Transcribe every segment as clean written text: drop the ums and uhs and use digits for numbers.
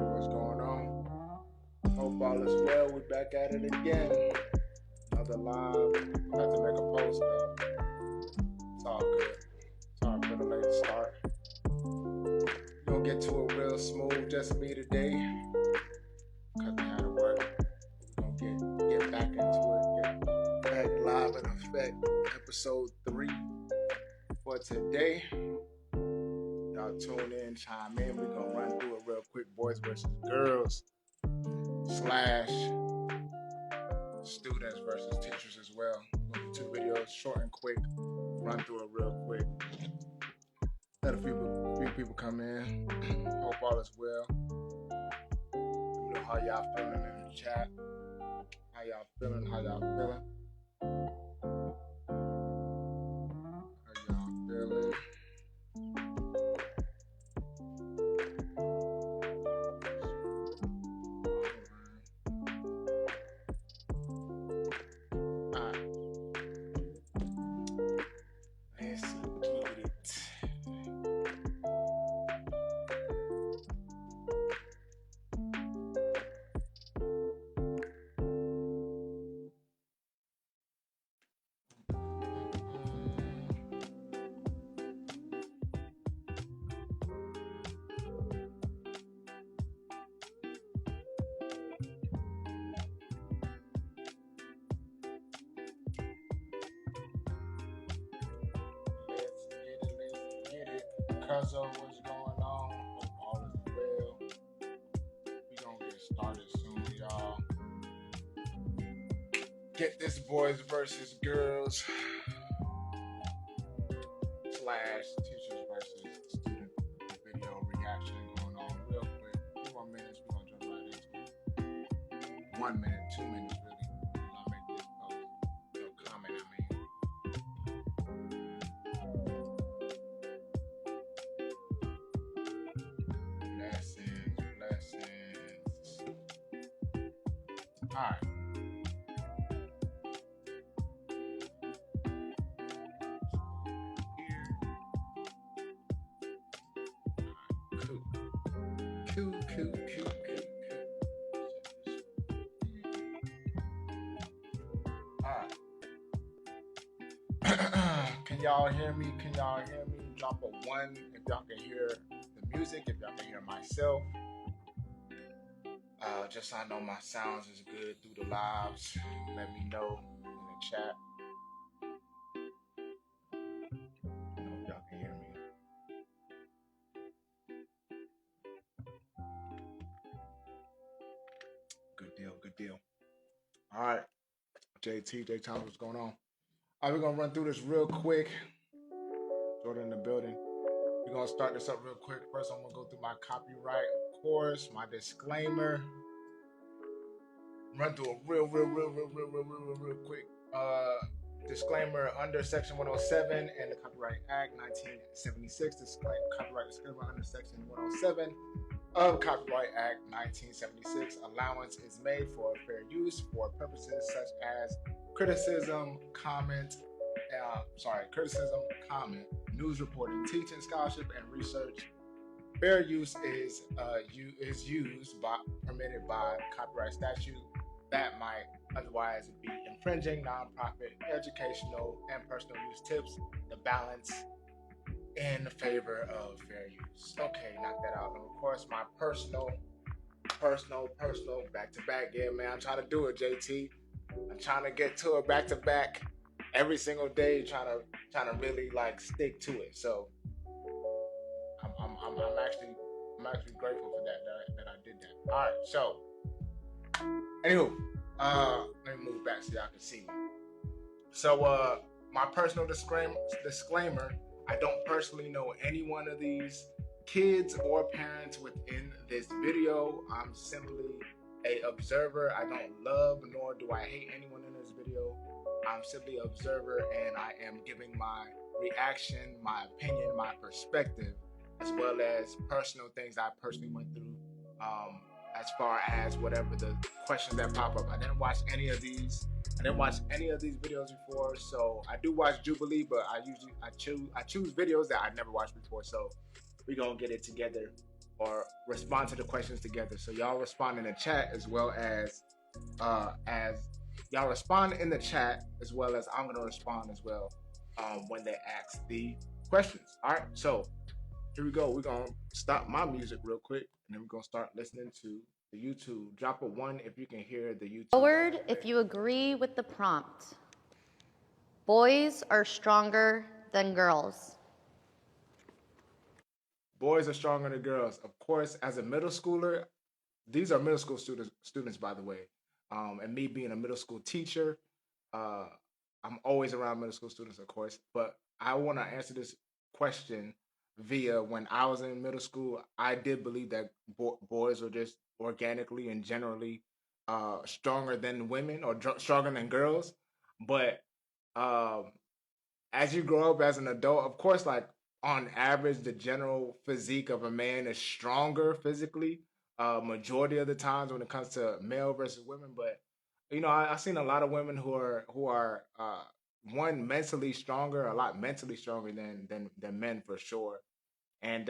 What's going on? Hope all is well. We're back at it again. Another live. Have to make a post though. It's all good. Sorry for the late start. We're gonna get to it real smooth. Just me today. Cause I had to work. We're gonna get back into it. Get back live in effect. Episode 3 for today. Y'all tune in, chime in. We're gonna run through it real quick. Boys versus girls / students versus teachers as well. We're gonna do 2 videos, short and quick. Run through it real quick. Let a few people come in. Hope all is well. Let me know how y'all feeling in the chat. How y'all feeling? How y'all feeling? Cuzzo, what's going on? Hope all is well. We gonna get started soon, y'all. Get this boys versus girls / teachers versus student video reaction going on real quick. 2 more minutes, we're gonna jump right into it. 1 minute, 2 minutes really. I'll make this post. No comment, Blessings. Alright. Cool. Alright. Can y'all hear me? Drop a 1 if y'all can hear the music, if y'all can hear myself. Just so I know my sounds is good through the lives. Let me know in the chat. I hope y'all can hear me. Good deal. All right. J Thomas, what's going on? All right, we're going to run through this real quick. Jordan in the building. We're going to start this up real quick. First, I'm going to go through my copyright, of course, my disclaimer. Run through a real quick. Disclaimer under Section 107 and the Copyright Act 1976. Copyright disclaimer under Section 107 of Copyright Act 1976. Allowance is made for fair use for purposes such as criticism, comment, news reporting, teaching, scholarship, and research. Fair use is permitted by copyright statute that might otherwise be infringing nonprofit, educational, and personal use tips the balance in favor of fair use. Okay, knock that out. And of course, my personal, back to back. Yeah, man, I'm trying to do it, JT. I'm trying to get to it back to back every single day. Trying to really like stick to it. So I'm actually grateful for that I did that. All right, so anywho, let me move back so y'all can see me. So my personal disclaimer, I don't personally know any one of these kids or parents within this video. I'm simply an observer. I don't love nor do I hate anyone in this video. I'm simply an observer, and I am giving my reaction, my opinion, my perspective, as well as personal things I personally went through, as far as whatever the questions that pop up. I didn't watch any of these videos before, so I do watch Jubilee, but I choose videos that I never watched before, so we're gonna get it together or respond to the questions together. So y'all respond in the chat as y'all respond in the chat as well as I'm gonna respond as well when they ask the questions. All right, so here we go. We're gonna stop my music real quick, and then we're gonna start listening to the YouTube. Drop a 1 if you can hear the YouTube. Forward if you agree with the prompt. Boys are stronger than girls. Boys are stronger than girls. Of course, as a middle schooler, these are middle school students, by the way. And me being a middle school teacher, uh, I'm always around middle school students, of course. But I want to answer this question via when I was in middle school. I did believe that boys were just organically and generally stronger than women or stronger than girls. But um, as you grow up as an adult, of course, like on average, the general physique of a man is stronger physically. Majority of the times when it comes to male versus women, but I've seen a lot of women who are one mentally stronger, a lot mentally stronger than men for sure, and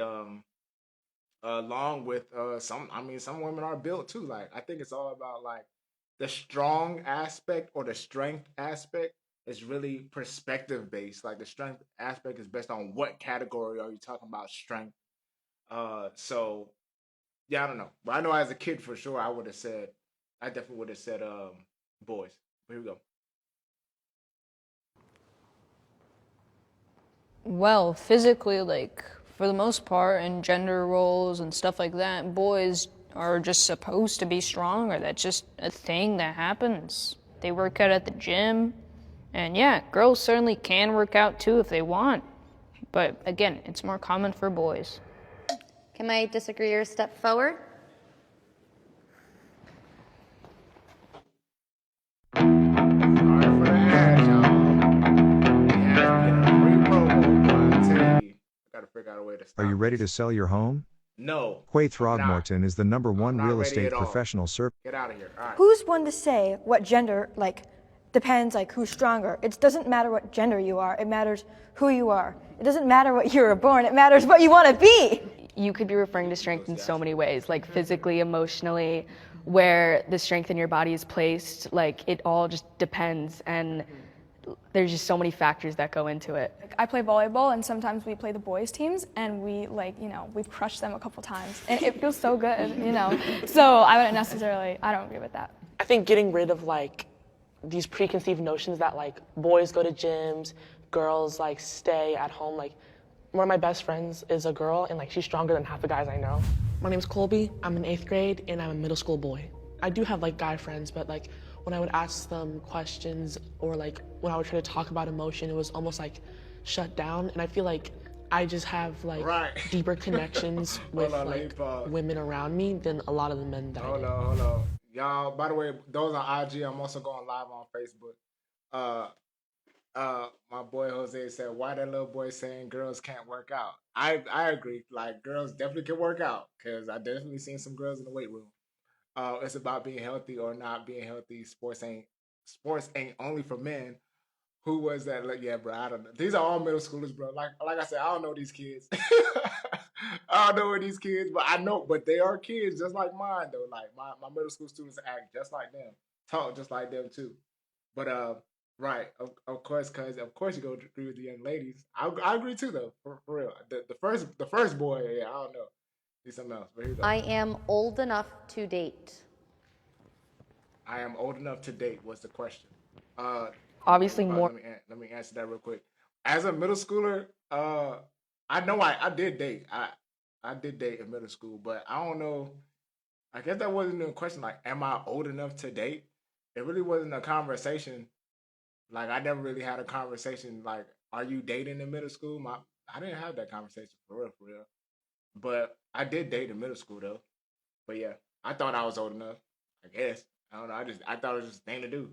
along with some women are built too. Like I think it's all about like the strong aspect or the strength aspect is really perspective based. Like the strength aspect is based on what category are you talking about strength. So yeah, I don't know, but I know as a kid for sure I definitely would have said boys. But here we go. Well, physically, like, for the most part, in gender roles and stuff like that, boys are just supposed to be stronger. That's just a thing that happens. They work out at the gym, and yeah, girls certainly can work out too if they want. But again, it's more common for boys. Can I disagree or step forward? Sorry for the ad, y'all. We get a free promo, boy. I tell you, I gotta figure out a way to stop. Are you ready this. to sell your home? No. Quay I'm not. Throgmorton is the number I'm one not real ready estate at all. professional service. Get out of here. All right. Who's one to say what gender, like, depends, like, who's stronger? It doesn't matter what gender you are. It matters who you are. It doesn't matter what you were born. It matters what you want to be. You could be referring to strength in so many ways, like physically, emotionally, where the strength in your body is placed. Like it all just depends, and there's just so many factors that go into it. I play volleyball, and sometimes we play the boys teams, and we've crushed them a couple times, and it feels so good, So I don't agree with that. I think getting rid of like these preconceived notions that like boys go to gyms, girls like stay at home. Like one of my best friends is a girl, and like she's stronger than half the guys I know. My name's Colby. I'm in 8th grade, and I'm a middle school boy. I do have like guy friends, but like when I would ask them questions or like when I would try to talk about emotion, it was almost like shut down. And I feel like I just have like deeper connections with women around me than a lot of the men that I do. Hold on. Y'all, by the way, those on IG, I'm also going live on Facebook. My boy Jose said, why that little boy saying girls can't work out? I agree. Like girls definitely can work out because I definitely seen some girls in the weight room. It's about being healthy or not being healthy. Sports ain't only for men. Who was that? Like, yeah, bro, I don't know. These are all middle schoolers, bro. Like I said, I don't know these kids. I don't know where these kids, but they are kids just like mine though. Like my middle school students act just like them, talk just like them too. But right, of course, cause of course you go agree with the young ladies. I agree too though, for real. The first boy, yeah, I don't know. He's something else. But here you go. I am old enough to date. I am old enough to date was the question. Obviously more. Let me answer that real quick. As a middle schooler, I know I did date. I did date in middle school, but I don't know. I guess that wasn't a question. Like, am I old enough to date? It really wasn't a conversation. Like, I never really had a conversation. Like, are you dating in middle school? I didn't have that conversation for real. But I did date in middle school though. But yeah, I thought I was old enough. I guess I don't know. I thought it was just a thing to do.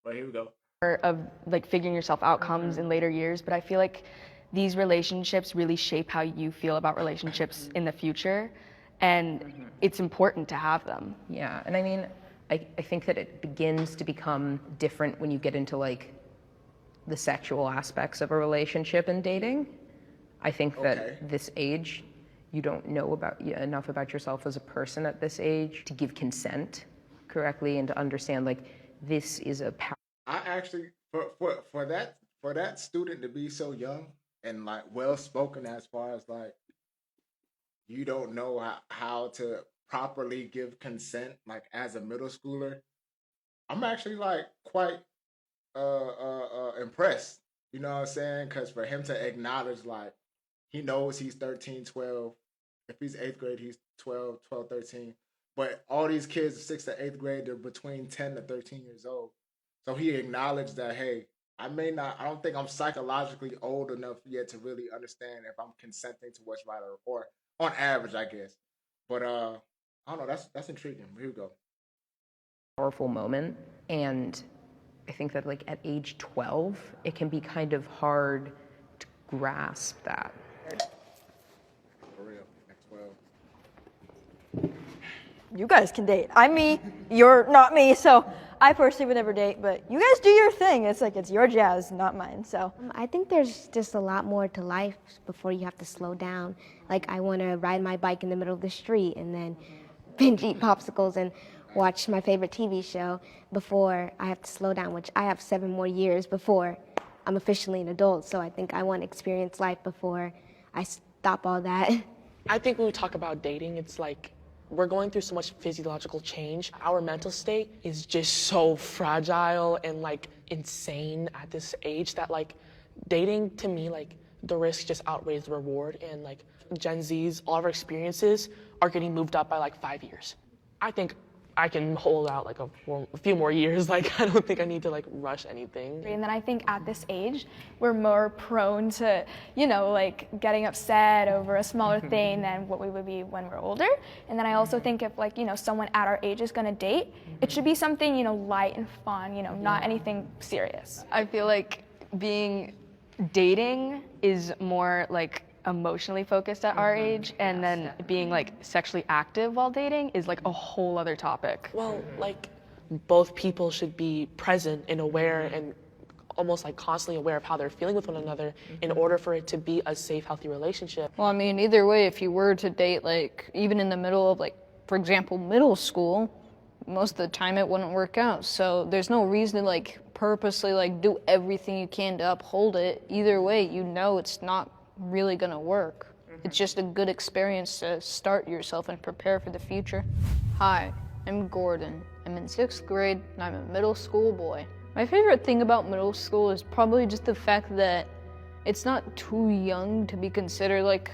But here we go. Of like figuring yourself out comes in later years, but I feel like these relationships really shape how you feel about relationships in the future, and it's important to have them. Yeah, and I mean, I think that it begins to become different when you get into like the sexual aspects of a relationship and dating. I think that this age, you don't know enough about yourself as a person at this age to give consent correctly and to understand like this is a power. I actually for that student to be so young and like well spoken as far as like you don't know how to properly give consent like as a middle schooler, I'm actually like quite impressed. You know what I'm saying? Because for him to acknowledge like he knows he's 13, 12. If he's eighth grade, he's 12, 13. But all these kids, sixth to eighth grade, they're between 10 to 13 years old. So he acknowledged that, hey, I don't think I'm psychologically old enough yet to really understand if I'm consenting to what's right or on average, I guess. But I don't know, that's intriguing. Here we go. Powerful moment. And I think that like at age 12, it can be kind of hard to grasp that. For real, next 12. You guys can date. I'm me, you're not me, so I personally would never date, but you guys do your thing. It's like it's your jazz, not mine, so. I think there's just a lot more to life before you have to slow down. Like I want to ride my bike in the middle of the street and then binge eat popsicles and watch my favorite TV show before I have to slow down, which I have 7 more years before I'm officially an adult. So I think I want to experience life before I stop all that. I think when we talk about dating, it's like we're going through so much physiological change. Our mental state is just so fragile and like insane at this age that like dating to me, like the risk just outweighs the reward, and like Gen Z's, all of our experiences are getting moved up by like 5 years. I think I can hold out like a few more years. Like I don't think I need to like rush anything. And then I think at this age, we're more prone to, like getting upset over a smaller thing than what we would be when we're older. And then I also think if like, someone at our age is gonna date, it should be something, light and fun, not anything serious. I feel like dating is more like emotionally focused at our age, and then being like sexually active while dating is like a whole other topic. Well, like both people should be present and aware and almost like constantly aware of how they're feeling with one another in order for it to be a safe, healthy relationship. Well, I mean, either way, if you were to date, like, even in the middle of, like, for example, middle school, most of the time it wouldn't work out. So there's no reason to, like, purposely, like, do everything you can to uphold it. Either way, it's not really gonna work. It's just a good experience to start yourself and prepare for the future. Hi, I'm Gordon. I'm in 6th grade, and I'm a middle school boy. My favorite thing about middle school is probably just the fact that it's not too young to be considered like,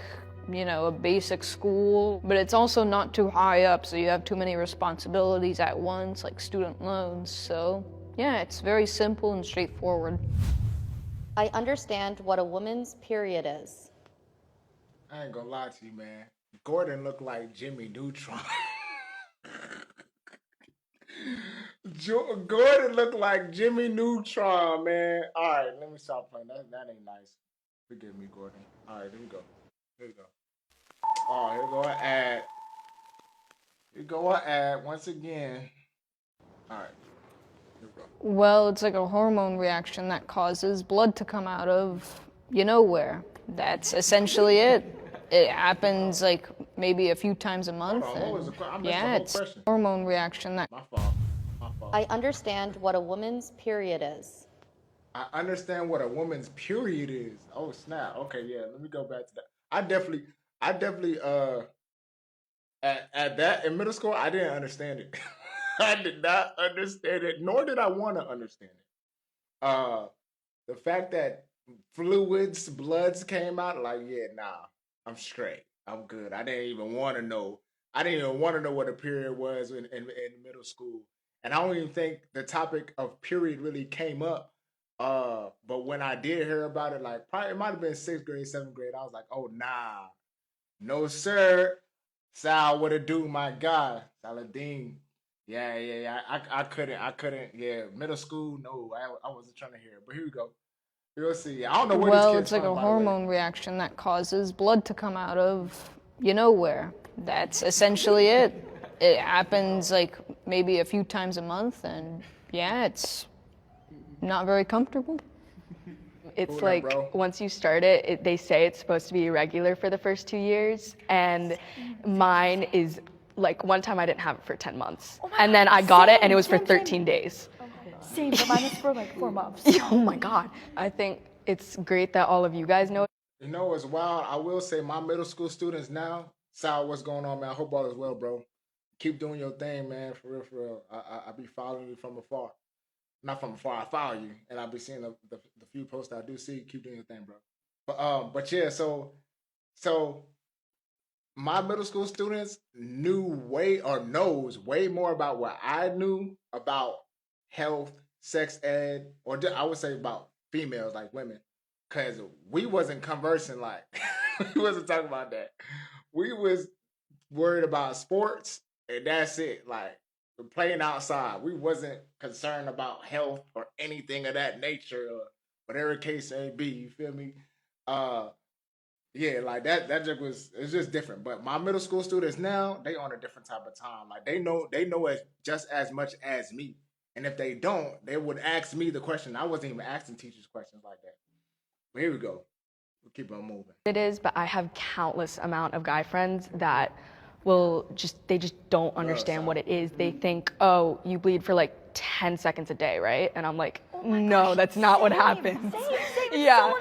a basic school, but it's also not too high up, so you have too many responsibilities at once, like student loans. So, yeah, it's very simple and straightforward. I understand what a woman's period is. I ain't gonna lie to you, man. Gordon looked like Jimmy Neutron. Gordon looked like Jimmy Neutron, man. All right, let me stop playing. That ain't nice. Forgive me, Gordon. All right, here we go. Oh, here go an ad. Here go an ad once again. All right. Well, it's like a hormone reaction that causes blood to come out of where. That's essentially it. It happens like maybe a few times a month. It's a hormone reaction that. My fault. I understand what a woman's period is. I understand what a woman's period is. Oh snap. Okay, yeah. Let me go back to that. I definitely at that in middle school I didn't understand it. I did not understand it, nor did I want to understand it. The fact that bloods came out, like, yeah, nah, I'm straight. I'm good. I didn't even want to know. I didn't even want to know what a period was in middle school. And I don't even think the topic of period really came up. But when I did hear about it, like, probably it might have been 6th grade, 7th grade, I was like, oh, nah. No, sir. Sal, what it do, my guy? Saladin. Yeah. I couldn't. Yeah, middle school, no, I wasn't trying to hear it. But here we go. You'll see. I don't know where Well, these kids it's like from, a by the hormone reaction that causes blood to come out of where. That's essentially it. It happens like maybe a few times a month, and yeah, it's not very comfortable. It's Cool, like bro. once you start it, they say it's supposed to be irregular for the first 2 years, and mine is like one time I didn't have it for 10 months, and then I got it and it was for 13 days. Same, but mine was for like 4 months. Oh my God. I think it's great that all of you guys know. You know, it's wild. I will say my middle school students now, Sal, what's going on, man? I hope all is well, bro. Keep doing your thing, man. For real, for real. I be following you from afar. Not from afar, I follow you. And I be seeing the few posts I do see. Keep doing your thing, bro. But yeah, so my middle school students knows way more about what I knew about health, sex ed, or I would say about females, like women, because we wasn't conversing like we wasn't talking about that. We was worried about sports, and that's it. Like playing outside, we wasn't concerned about health or anything of that nature, or whatever case may be. You feel me? Uh, yeah, like that just it's just different. But my middle school students now, they on a different type of time. Like they know as just as much as me. And if they don't, they would ask me the question. I wasn't even asking teachers questions like that. But here we go. We'll keep on moving. It is, but I have countless amount of guy friends that they just don't understand what it is. They think, oh, you bleed for like 10 seconds a day, right? And I'm like, no, that's not what happens. Yeah.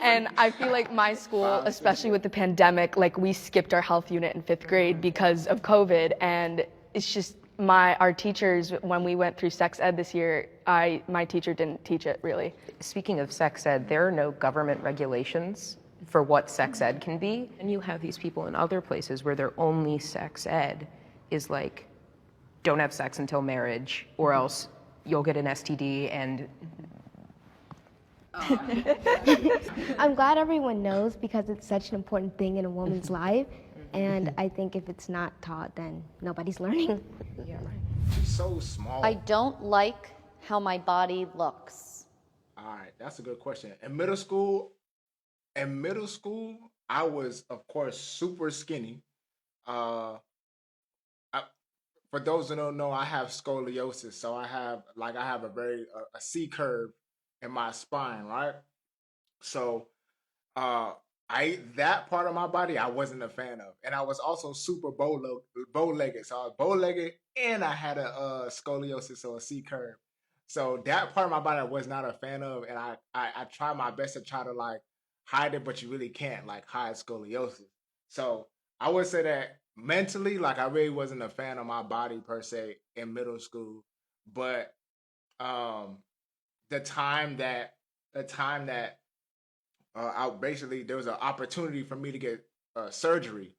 And I feel like my school, especially with the pandemic, like we skipped our health unit in 5th grade because of COVID. And it's just our teachers, when we went through sex ed this year, my teacher didn't teach it really. Speaking of sex ed, there are no government regulations for what sex ed can be. And you have these people in other places where their only sex ed is like, don't have sex until marriage or else you'll get an STD and I'm glad everyone knows because it's such an important thing in a woman's life. And I think if it's not taught, then nobody's learning. yeah, right. She's so small. I don't like how my body looks. All right, that's a good question. In middle school, I was, of course, super skinny. Uh, for those who don't know, I have scoliosis, so I have a very a C curve in my spine, right? So, that part of my body I wasn't a fan of, and I was also super bow legged. So I was bow legged, and I had a scoliosis or a C curve. So that part of my body I was not a fan of, and I try my best to try to like hide it, but you really can't like hide scoliosis. So I would say that mentally, like I really wasn't a fan of my body per se in middle school, but um, the time that I basically there was an opportunity for me to get surgery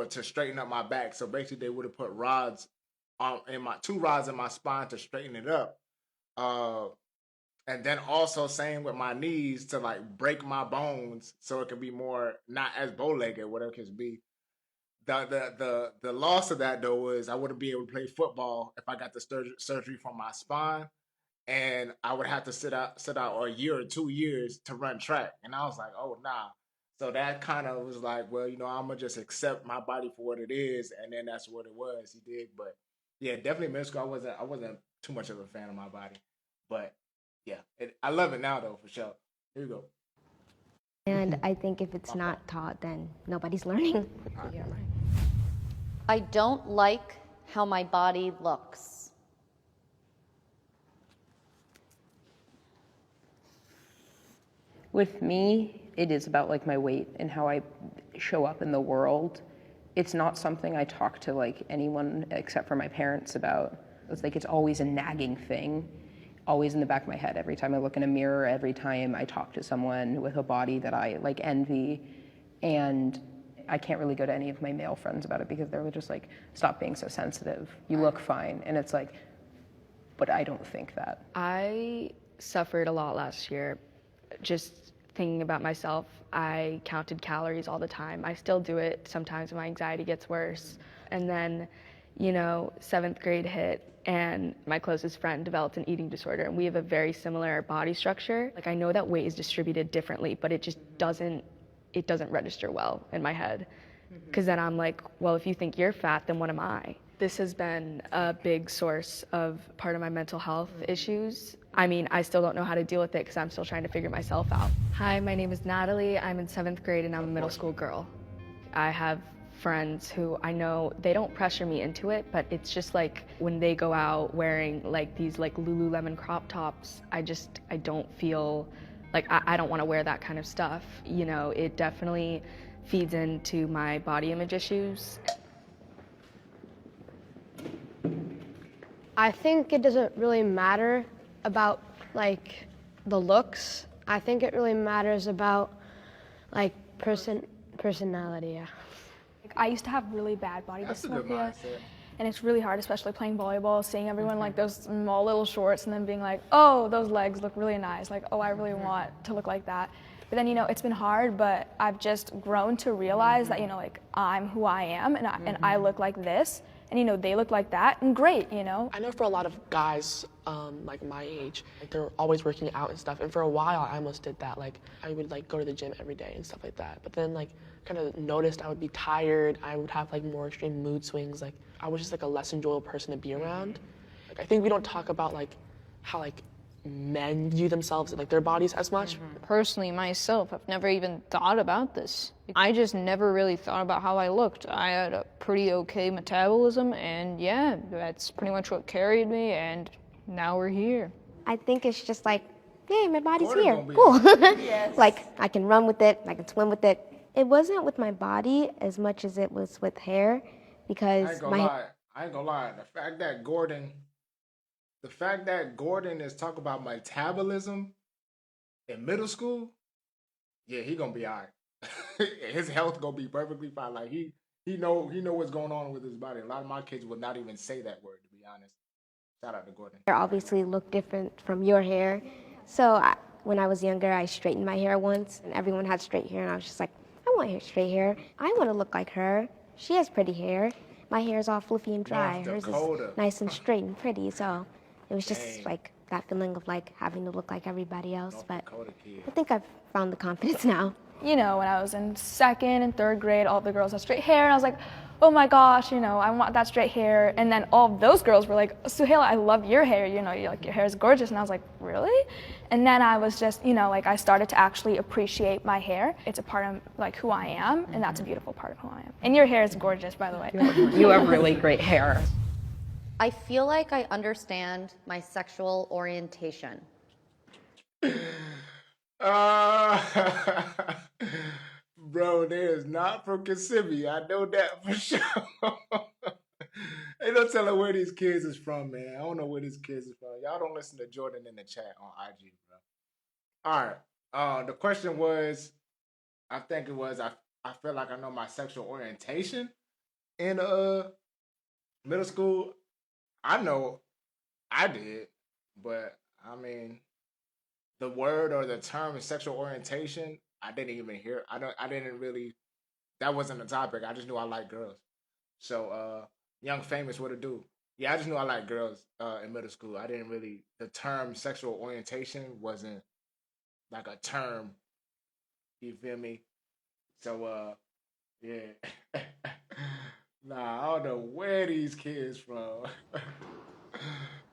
to straighten up my back. So basically, they would have put rods in my 2 rods in my spine to straighten it up. Uh, and then also same with my knees to like break my bones so it can be more not as bow legged, whatever it can be. The loss of that though was I wouldn't be able to play football if I got the surgery from my spine, and I would have to sit out a year or 2 years to run track. And I was like, oh nah. So that kind of was like, well, I'm gonna just accept my body for what it is, and then that's what it was. He did, but yeah, definitely middle school. I wasn't too much of a fan of my body, but yeah, I love it now though for sure. Here you go. And I think if it's not taught, then nobody's learning. Yeah, right. I don't like how my body looks. With me, it is about like my weight and how I show up in the world. It's not something I talk to like anyone except for my parents about. It's like it's always a nagging thing, always in the back of my head every time I look in a mirror, every time I talk to someone with a body that I like envy. And I can't really go to any of my male friends about it because they're just like, stop being so sensitive. You look fine. And it's like, but I don't think that. I suffered a lot last year just thinking about myself. I counted calories all the time. I still do it sometimes when my anxiety gets worse. And then, 7th grade hit and my closest friend developed an eating disorder, and we have a very similar body structure. Like I know that weight is distributed differently, but it just doesn't register well in my head. Because then I'm like, well, if you think you're fat, then what am I? This has been a big source of part of my mental health issues, I mean, I still don't know how to deal with it because I'm still trying to figure myself out. Hi, my name is Natalie. I'm in 7th grade and I'm a middle school girl. I have friends who I know they don't pressure me into it, but it's just like when they go out wearing like these like Lululemon crop tops, I don't feel like I don't want to wear that kind of stuff. You know, it definitely feeds into my body image issues. I think it doesn't really matter about like the looks. I think it really matters about like personality, yeah. I used to have really bad body That's a good dysmorphia, mindset. and it's really hard, especially playing volleyball, seeing everyone like those small little shorts and then being like, oh, those legs look really nice, like, oh, I really want to look like that. But then, you know, it's been hard, but I've just grown to realize that, you know, like, I'm who I am, and I look like this, and, you know, they look like that, and great, you know. I know for a lot of guys, like my age, like they're always working out and stuff. And for a while, I almost did that. Like I would like go to the gym every day and stuff like that. But then like kind of noticed I would be tired. I would have like more extreme mood swings. Like I was just like a less enjoyable person to be around. Like I think we don't talk about like how like men view themselves and like their bodies as much. Personally, myself, I've never even thought about this. I just never really thought about how I looked. I had a pretty okay metabolism, and yeah, that's pretty much what carried me, and now we're here. I think it's just like, hey, my body's Gordon here, gonna be cool. Yes. Like I can run with it, I can swim with it. It wasn't with my body as much as it was with hair, because I ain't gonna lie. The fact that Gordon is talking about metabolism in middle school, yeah, he gonna be alright. His health gonna be perfectly fine. Like he know what's going on with his body. A lot of my kids would not even say that word, to be honest. Shout out to Gordon. hair obviously look different from your hair. So when I was younger, I straightened my hair once, and everyone had straight hair, and I was just like, I want straight hair. I want to look like her. She has pretty hair. My hair is all fluffy and dry. North Hers Dakota. is nice and straight and pretty. So it was just like that feeling of like having to look like everybody else. North But Dakota kid. I think I've found the confidence now. You know, when I was in 2nd and 3rd grade, all the girls had straight hair, and I was like, oh my gosh, you know, I want that straight hair. And then all of those girls were like, Suhaila, I love your hair, you know, like your hair is gorgeous. And I was like, really? And then I was just, you know, like I started to actually appreciate my hair. It's a part of like who I am, and that's a beautiful part of who I am. And your hair is gorgeous, by the way. You have really great hair. I feel like I understand my sexual orientation. Bro, they is not from Kissimmee. I know that for sure. Ain't no telling where these kids is from, man. I don't know where these kids is from. Y'all don't listen to Jordan in the chat on IG, bro. All right. The question was, I think it was, I feel like I know my sexual orientation in middle school. I know I did, but I mean, the word or the term sexual orientation, I didn't even hear. I didn't really. That wasn't a topic. I just knew I liked girls. So, Young Famous, what to do? Yeah, I just knew I liked girls in middle school. I didn't really. The term sexual orientation wasn't like a term. You feel me? So, yeah. Nah, I don't know where these kids from.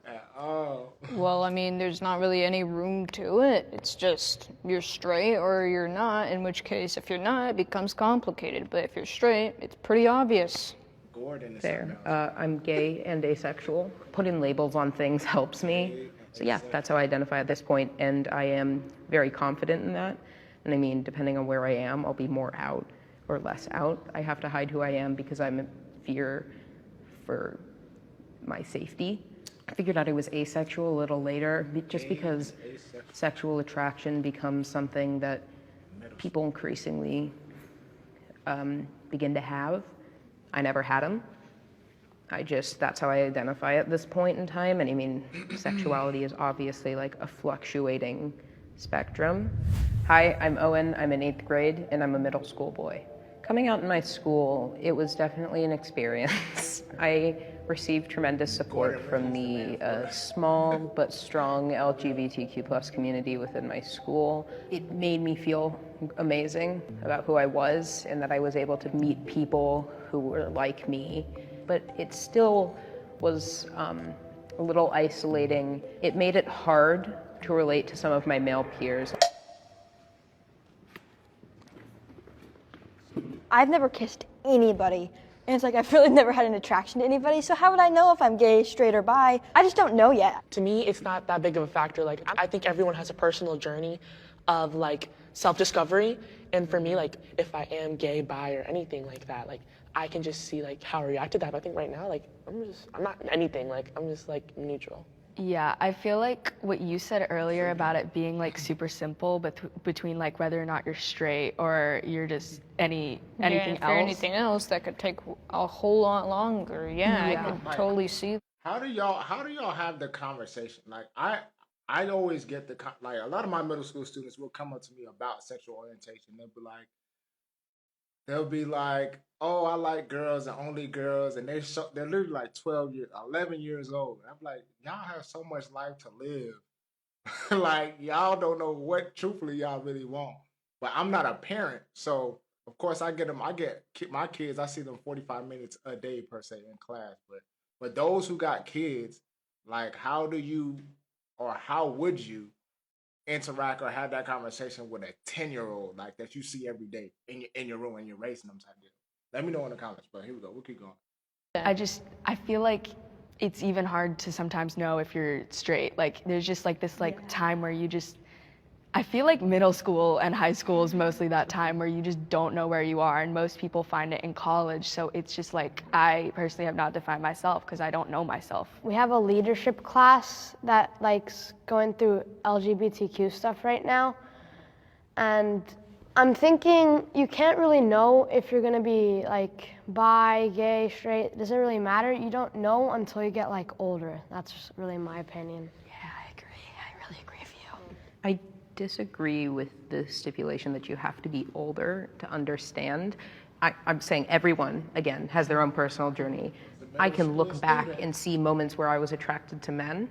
At all. Well, I mean, there's not really any room to it. It's just you're straight or you're not, in which case, if you're not, it becomes complicated. But if you're straight, it's pretty obvious. Gordon is There. I'm gay and asexual. Putting labels on things helps me. So yeah, that's how I identify at this point, and I am very confident in that. And I mean, depending on where I am, I'll be more out or less out. I have to hide who I am because I'm in fear for my safety. I figured out I was asexual a little later, just because sexual attraction becomes something that people increasingly begin to have. I never had them. That's how I identify at this point in time. And I mean, sexuality is obviously like a fluctuating spectrum. Hi, I'm Owen. I'm in 8th grade, and I'm a middle school boy. Coming out in my school, it was definitely an experience. I received tremendous support from the small but strong LGBTQ+ community within my school. It made me feel amazing about who I was and that I was able to meet people who were like me. But it still was a little isolating. It made it hard to relate to some of my male peers. I've never kissed anybody. And it's like I've really never had an attraction to anybody, so how would I know if I'm gay, straight, or bi? I just don't know yet. To me, it's not that big of a factor. Like, I think everyone has a personal journey of like self-discovery. And for me, like, if I am gay, bi, or anything like that, like, I can just see like how I react to that. But I think right now, like, I'm not anything. Like, I'm just like neutral. Yeah, I feel like what you said earlier about it being like super simple, but between like whether or not you're straight or you're just anything else. For anything else, that could take a whole lot longer. Yeah, I can totally see. How do y'all have the conversation? Like I always get like a lot of my middle school students will come up to me about sexual orientation. They'll be like, "Oh, I like girls and only girls," and they're literally like 11 years old. I'm like, y'all have so much life to live. Like y'all don't know what truthfully y'all really want. But I'm not a parent, so of course I get them. My kids. I see them 45 minutes a day per se in class. But those who got kids, like how do you or how would you interact or have that conversation with a 10-year-old like that you see every day in your room and you're raising them type deal? Let me know in the comments, but here we go. We'll keep going. I feel like it's even hard to sometimes know if you're straight. Like there's just like this like time where I feel like middle school and high school is mostly that time where you just don't know where you are, and most people find it in college. So it's just like, I personally have not defined myself because I don't know myself. We have a leadership class that likes going through LGBTQ stuff right now. And I'm thinking you can't really know if you're gonna be like bi, gay, straight. It doesn't really matter. You don't know until you get like older. That's really my opinion. Yeah, I agree. I really agree with you. I disagree with the stipulation that you have to be older to understand. I'm saying everyone, again, has their own personal journey. I can look back and see moments where I was attracted to men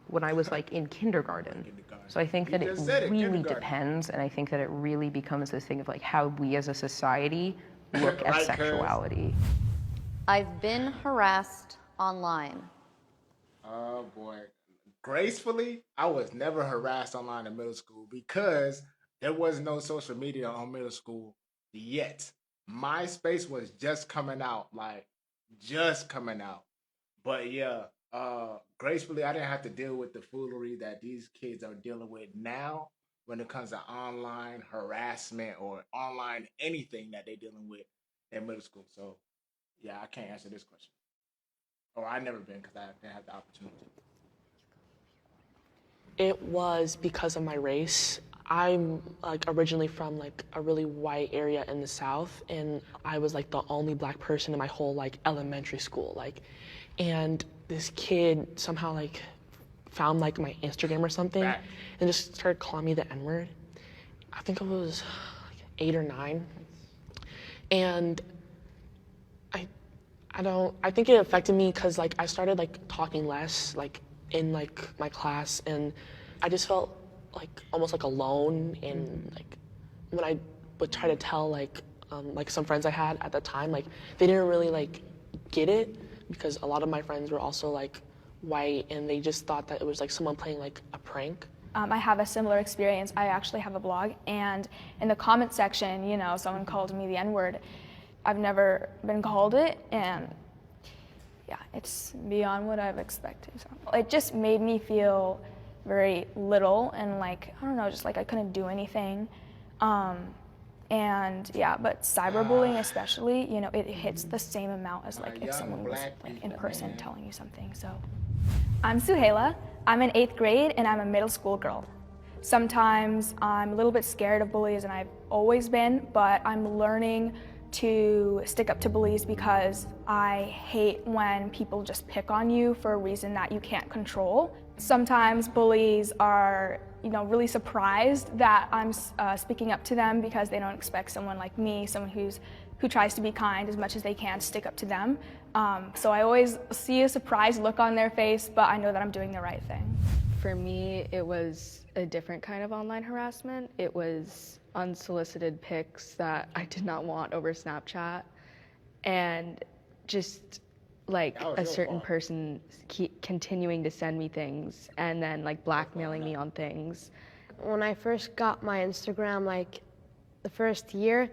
when I was like in kindergarten. So I think that it really depends, and I think that it really becomes this thing of like how we as a society look at sexuality. I've been harassed online. Oh boy. Gracefully, I was never harassed online in middle school because there was no social media on middle school yet. MySpace was just coming out. But yeah, gracefully, I didn't have to deal with the foolery that these kids are dealing with now when it comes to online harassment or online anything that they're dealing with in middle school. So yeah, I can't answer this question. Or I never been because I didn't have the opportunity. It was because of my race. I'm like originally from like a really white area in the South, and I was like the only black person in my whole like elementary school. And this kid somehow like found like my Instagram or something and just started calling me the N-word. I think I was like 8 or 9. And I think it affected me because like I started like talking less like in like my class, and I just felt like almost like alone. And like when I would try to tell like some friends I had at the time, like they didn't really like get it because a lot of my friends were also like white, and they just thought that it was like someone playing like a prank. I have a similar experience. I actually have a blog, and in the comment section, someone called me the N-word. I've never been called it, and yeah, it's beyond what I've expected. So it just made me feel very little and like, I don't know, just like I couldn't do anything. And yeah, but cyberbullying especially, it hits the same amount as like if someone was like in person telling you something. So I'm Suhaila. I'm in 8th grade and I'm a middle school girl. Sometimes I'm a little bit scared of bullies, and I've always been, but I'm learning to stick up to bullies because I hate when people just pick on you for a reason that you can't control. Sometimes bullies are, really surprised that I'm speaking up to them because they don't expect someone like me, someone who tries to be kind as much as they can, to stick up to them. So I always see a surprised look on their face, but I know that I'm doing the right thing. For me, it was a different kind of online harassment. It was unsolicited pics that I did not want over Snapchat, and just like That was a your certain fault. person continuing to send me things and then like blackmailing me on things. When I first got my Instagram, like the first year,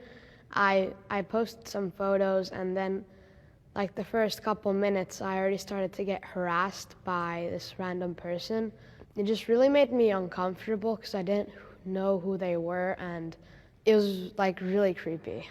I posted some photos, and then like the first couple minutes I already started to get harassed by this random person. It just really made me uncomfortable because I didn't know who they were, and it was like really creepy.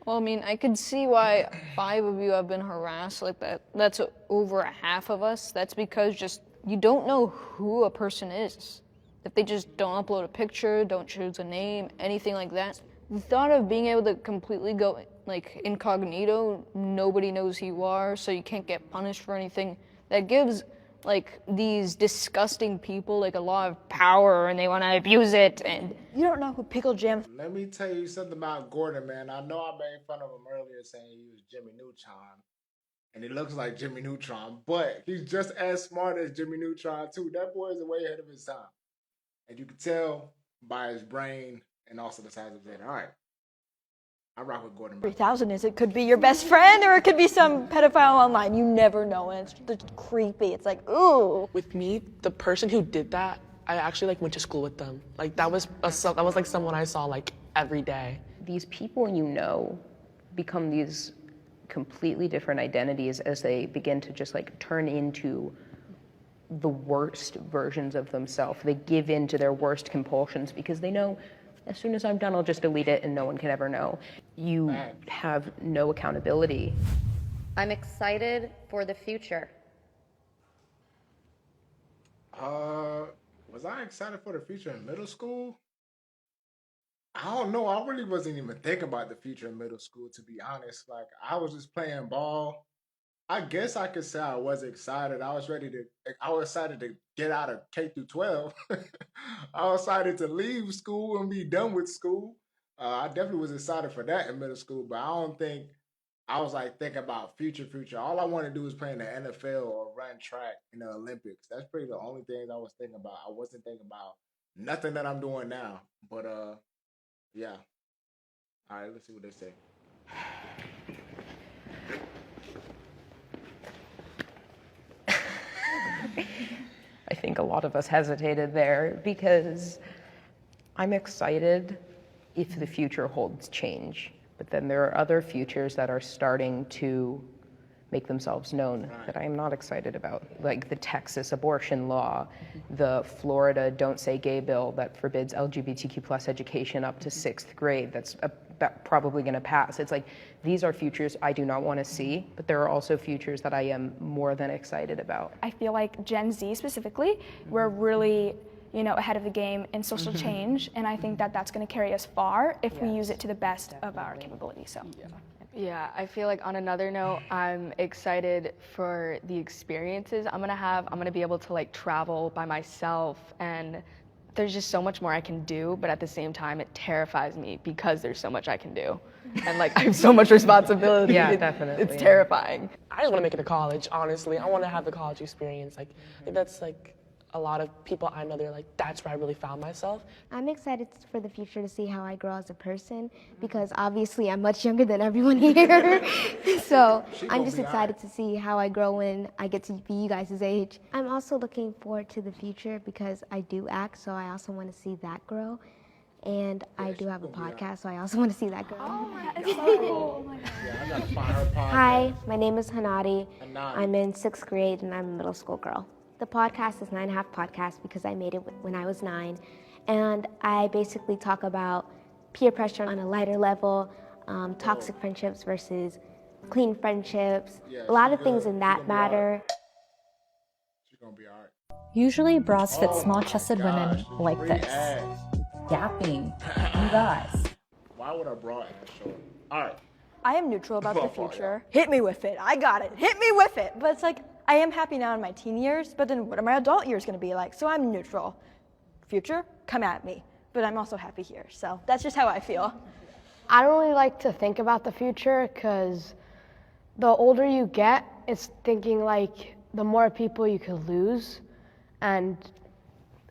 Well, I mean, I could see why 5 of you have been harassed like that. That's over a half of us. That's because just you don't know who a person is. If they just don't upload a picture, don't choose a name, anything like that. The thought of being able to completely go like incognito, nobody knows who you are, so you can't get punished for anything, that gives like these disgusting people like a lot of power, and they want to abuse it. And You don't know who Pickle Jam. Let me tell you something about Gordon, man. I know I made fun of him earlier saying he was Jimmy Neutron, and he looks like Jimmy Neutron, but he's just as smart as Jimmy Neutron too. That boy is way ahead of his time, and you can tell by his brain and also the size of his head. All right, I rock with Gordon. 3000 is it could be your best friend or it could be some pedophile online. You never know, and it's just creepy. It's like, ooh. With me, the person who did that, I actually like went to school with them. Like that was like someone I saw like every day. These people you know become these completely different identities as they begin to just like turn into the worst versions of themselves. They give in to their worst compulsions because they know as soon as I'm done, I'll just delete it and no one can ever know. You have no accountability. I'm excited for the future. Was I excited for the future in middle school? I don't know. I really wasn't even thinking about the future in middle school, to be honest. Like, I was just playing ball. I guess I could say I was excited. I was excited to get out of K through 12. I was excited to leave school and be done with school. I definitely was excited for that in middle school, but I don't think I was like thinking about future. All I wanted to do was play in the NFL or run track in the Olympics. That's pretty the only things I was thinking about. I wasn't thinking about nothing that I'm doing now. But yeah. All right, let's see what they say. I think a lot of us hesitated there because I'm excited if the future holds change, but then there are other futures that are starting to make themselves known that I am not excited about, like the Texas abortion law, the Florida Don't Say Gay bill that forbids LGBTQ plus education up to 6th grade. That's probably going to pass. It's like, these are futures I do not want to see, but there are also futures that I am more than excited about. I feel like Gen Z specifically, we're really, ahead of the game in social change, and I think that that's going to carry us far if we use it to the best of our capability. So. Yeah, I feel like on another note, I'm excited for the experiences I'm gonna be able to like travel by myself, and there's just so much more I can do, but at the same time it terrifies me because there's so much I can do. And like I have so much responsibility. Yeah, definitely. It's terrifying. I just want to make it to college, honestly. I want to have the college experience. Like, I think that's like a lot of people I know, they're like, that's where I really found myself. I'm excited for the future to see how I grow as a person because obviously I'm much younger than everyone here. So I'm just excited to see how I grow when I get to be you guys' age. I'm also looking forward to the future because I do act, so I also want to see that grow. And I do have a podcast, so I also want to see that grow. Oh, it's so cool. Oh my God. Yeah, I gotta find her podcast. Hi, my name is Hanadi. I'm in 6th grade and I'm a middle school girl. The podcast is 9 1/2 Podcast because I made it when I was 9. And I basically talk about peer pressure on a lighter level, toxic friendships versus clean friendships, a lot of things in that matter. She's gonna be all right. Usually bras fit small-chested women like Free this. ass. Yapping. You guys. Why would a bra ass show? All right. I am neutral about the future. Hit me with it. I got it. Hit me with it. But it's like, I am happy now in my teen years, but then what are my adult years going to be like? So I'm neutral. Future, come at me. But I'm also happy here. So that's just how I feel. I don't really like to think about the future because the older you get, it's thinking like the more people you could lose, and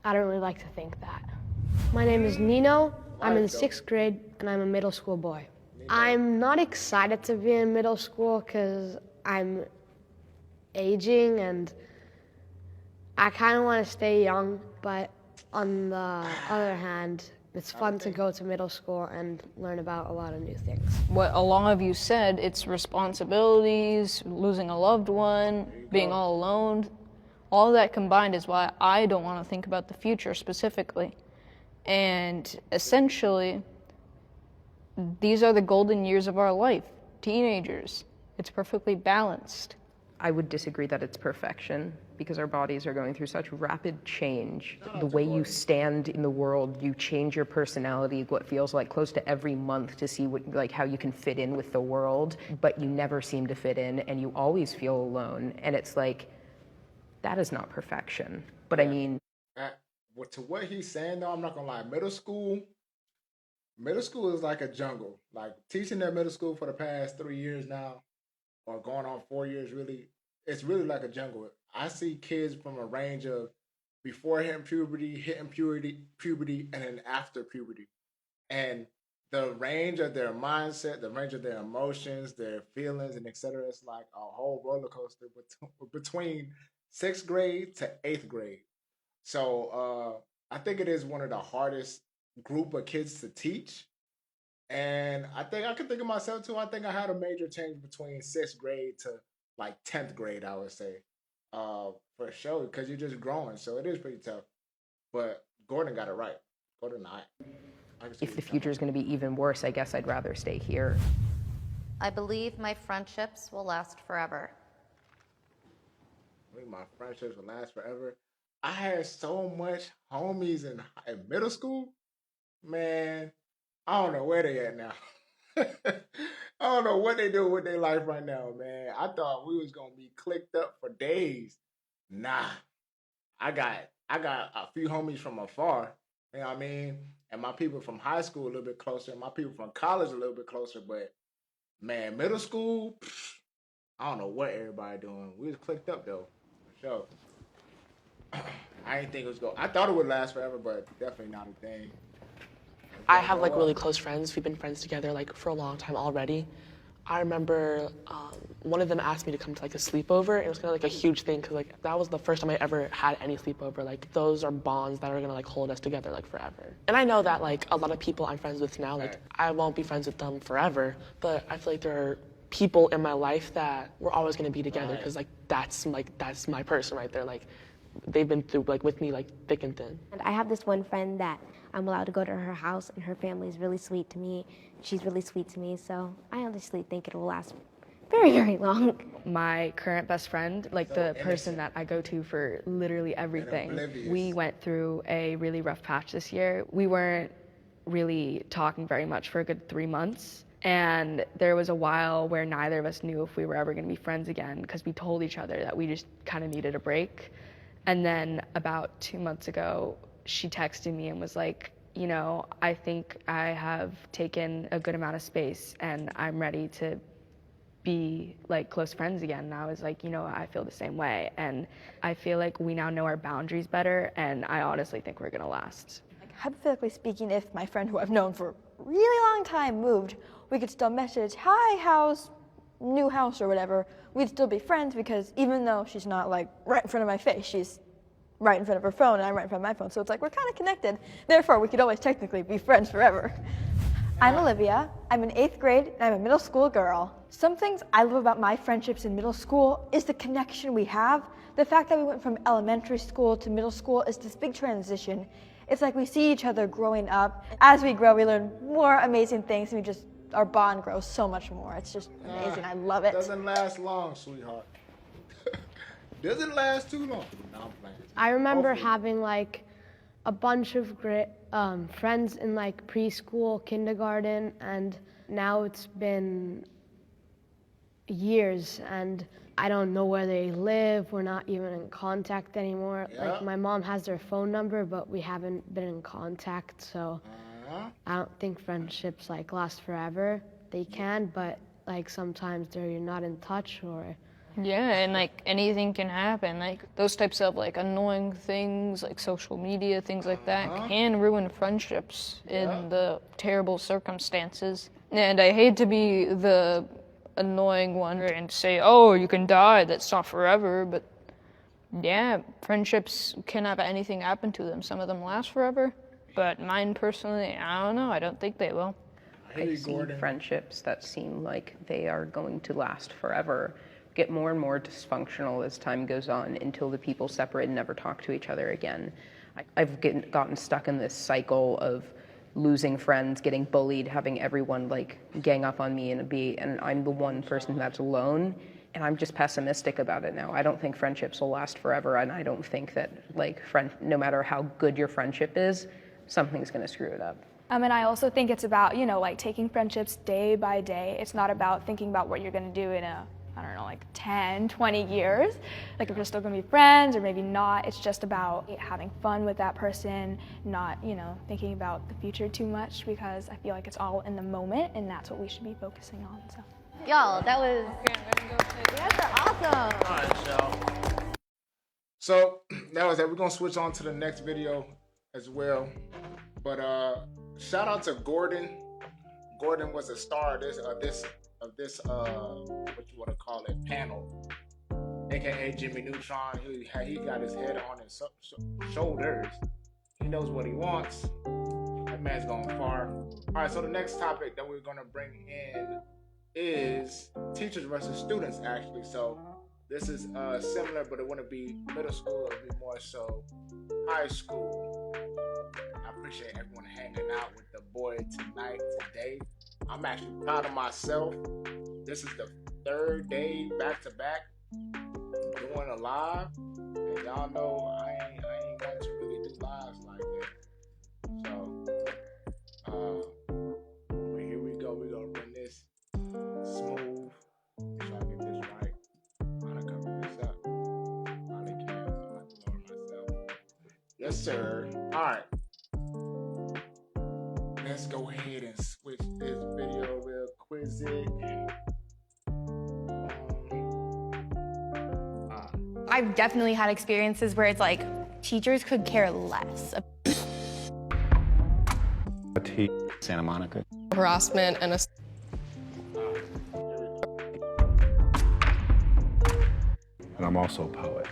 I don't really like to think that. My name is Nino. I'm in 6th grade, and I'm a middle school boy. I'm not excited to be in middle school because I'm aging and I kind of want to stay young, but on the other hand, it's fun to go to middle school and learn about a lot of new things. What a lot of you said, it's responsibilities, losing a loved one, being all alone. All of that combined is why I don't want to think about the future specifically. And essentially, these are the golden years of our life, teenagers. It's perfectly balanced. I would disagree that it's perfection because our bodies are going through such rapid change. The way you stand in the world, you change your personality, what feels like close to every month to see what, like how you can fit in with the world, but you never seem to fit in and you always feel alone. And it's like, that is not perfection. But I mean, to what he's saying though, I'm not gonna lie, middle school is like a jungle. Like teaching at middle school for the past 3 years now, or going on 4 years really, it's really like a jungle. I see kids from a range of before hitting puberty, and then after puberty. And the range of their mindset, the range of their emotions, their feelings, and etc. It's like a whole roller coaster between 6th grade to 8th grade. So I think it is one of the hardest group of kids to teach. And I think I can think of myself too. I think I had a major change between 6th grade to like 10th grade, I would say. For sure, because you're just growing. So it is pretty tough. But Gordon got it right. Gordon, I if the future is going to be even worse, I guess I'd rather stay here. I believe my friendships will last forever. I think my friendships will last forever. I had so much homies in middle school. Man, I don't know where they at now. I don't know what they do with their life right now, man. I thought we was gonna be clicked up for days. Nah, I got a few homies from afar. You know what I mean? And my people from high school a little bit closer. And my people from college a little bit closer. But man, middle school, I don't know what everybody doing. We was clicked up though, for sure. I didn't think it was going. I thought it would last forever, but definitely not a thing. I have like really close friends. We've been friends together like for a long time already. I remember one of them asked me to come to like a sleepover. It was kind of like a huge thing because like that was the first time I ever had any sleepover. Like those are bonds that are gonna like hold us together like forever. And I know that like a lot of people I'm friends with now, like I won't be friends with them forever, but I feel like there are people in my life that we're always gonna be together because like that's my person right there. Like they've been through like with me like thick and thin. And I have this one friend that I'm allowed to go to her house, and her family is really sweet to me. She's really sweet to me, so I honestly think it will last very, very long. My current best friend, like the person that I go to for literally everything, we went through a really rough patch this year. We weren't really talking very much for a good 3 months. And there was a while where neither of us knew if we were ever going to be friends again because we told each other that we just kind of needed a break. And then about 2 months ago, she texted me and was like, you know, I think I have taken a good amount of space and I'm ready to be like close friends again. And I was like, you know, I feel the same way. And I feel like we now know our boundaries better, and I honestly think we're gonna last. Like, hypothetically speaking, if my friend who I've known for a really long time moved, we could still message, hi, how's new house or whatever. We'd still be friends because even though she's not like right in front of my face, she's right in front of her phone and I'm right in front of my phone. So it's like we're kind of connected. Therefore, we could always technically be friends forever. I'm Olivia. I'm in 8th grade and I'm a middle school girl. Some things I love about my friendships in middle school is the connection we have. The fact that we went from elementary school to middle school is this big transition. It's like we see each other growing up. As we grow, we learn more amazing things and our bond grows so much more. It's just amazing. I love it. Doesn't last long, sweetheart. Doesn't last too long. No, I'm playing. I remember having like a bunch of great friends in like preschool, kindergarten, and now it's been years and I don't know where they live. We're not even in contact anymore. Yeah. Like my mom has their phone number, but we haven't been in contact, so I don't think friendships like last forever. They can, but like sometimes you're not in touch or. Yeah, and like anything can happen. Like those types of like annoying things, like social media, things like that, can ruin friendships in the terrible circumstances. And I hate to be the annoying one and say, oh, you can die, that's not forever, but yeah, friendships can have anything happen to them. Some of them last forever, but mine personally, I don't know, I don't think they will. I've seen friendships that seem like they are going to last forever get more and more dysfunctional as time goes on until the people separate and never talk to each other again. I've gotten stuck in this cycle of losing friends, getting bullied, having everyone like gang up on me and I'm the one person that's alone. And I'm just pessimistic about it now. I don't think friendships will last forever, and I don't think that like no matter how good your friendship is, something's gonna screw it up. And I also think it's about, you know, like taking friendships day by day. It's not about thinking about what you're gonna do in I don't know, like 10, 20 years. Like if you're still gonna be friends or maybe not. It's just about having fun with that person, not, you know, thinking about the future too much, because I feel like it's all in the moment and that's what we should be focusing on, so. Y'all, that was, you guys are awesome. All right, y'all. So that was it. We're gonna switch on to the next video as well. But shout out to Gordon. Gordon was a star of this what you want to call it, panel, aka Jimmy Neutron. He got his head on his shoulders. He knows what he wants. That man's going far. All right, so the next topic that we're gonna bring in is teachers versus students, actually. So this is similar, but it wouldn't be middle school. It would be more so high school. I appreciate everyone hanging out with the boy today. I'm actually proud of myself. This is the third day back to back doing a live, and y'all know I ain't want to really do lives like that. So, but here we go. We're gonna run this smooth. Make sure I get this right. I'm gonna cover this up. Probably can. So I have to lower myself. Yes, sir. All right. Let's go ahead and switch this video real quick. I've definitely had experiences where it's like teachers could care less. Santa Monica. Harassment and And I'm also a poet.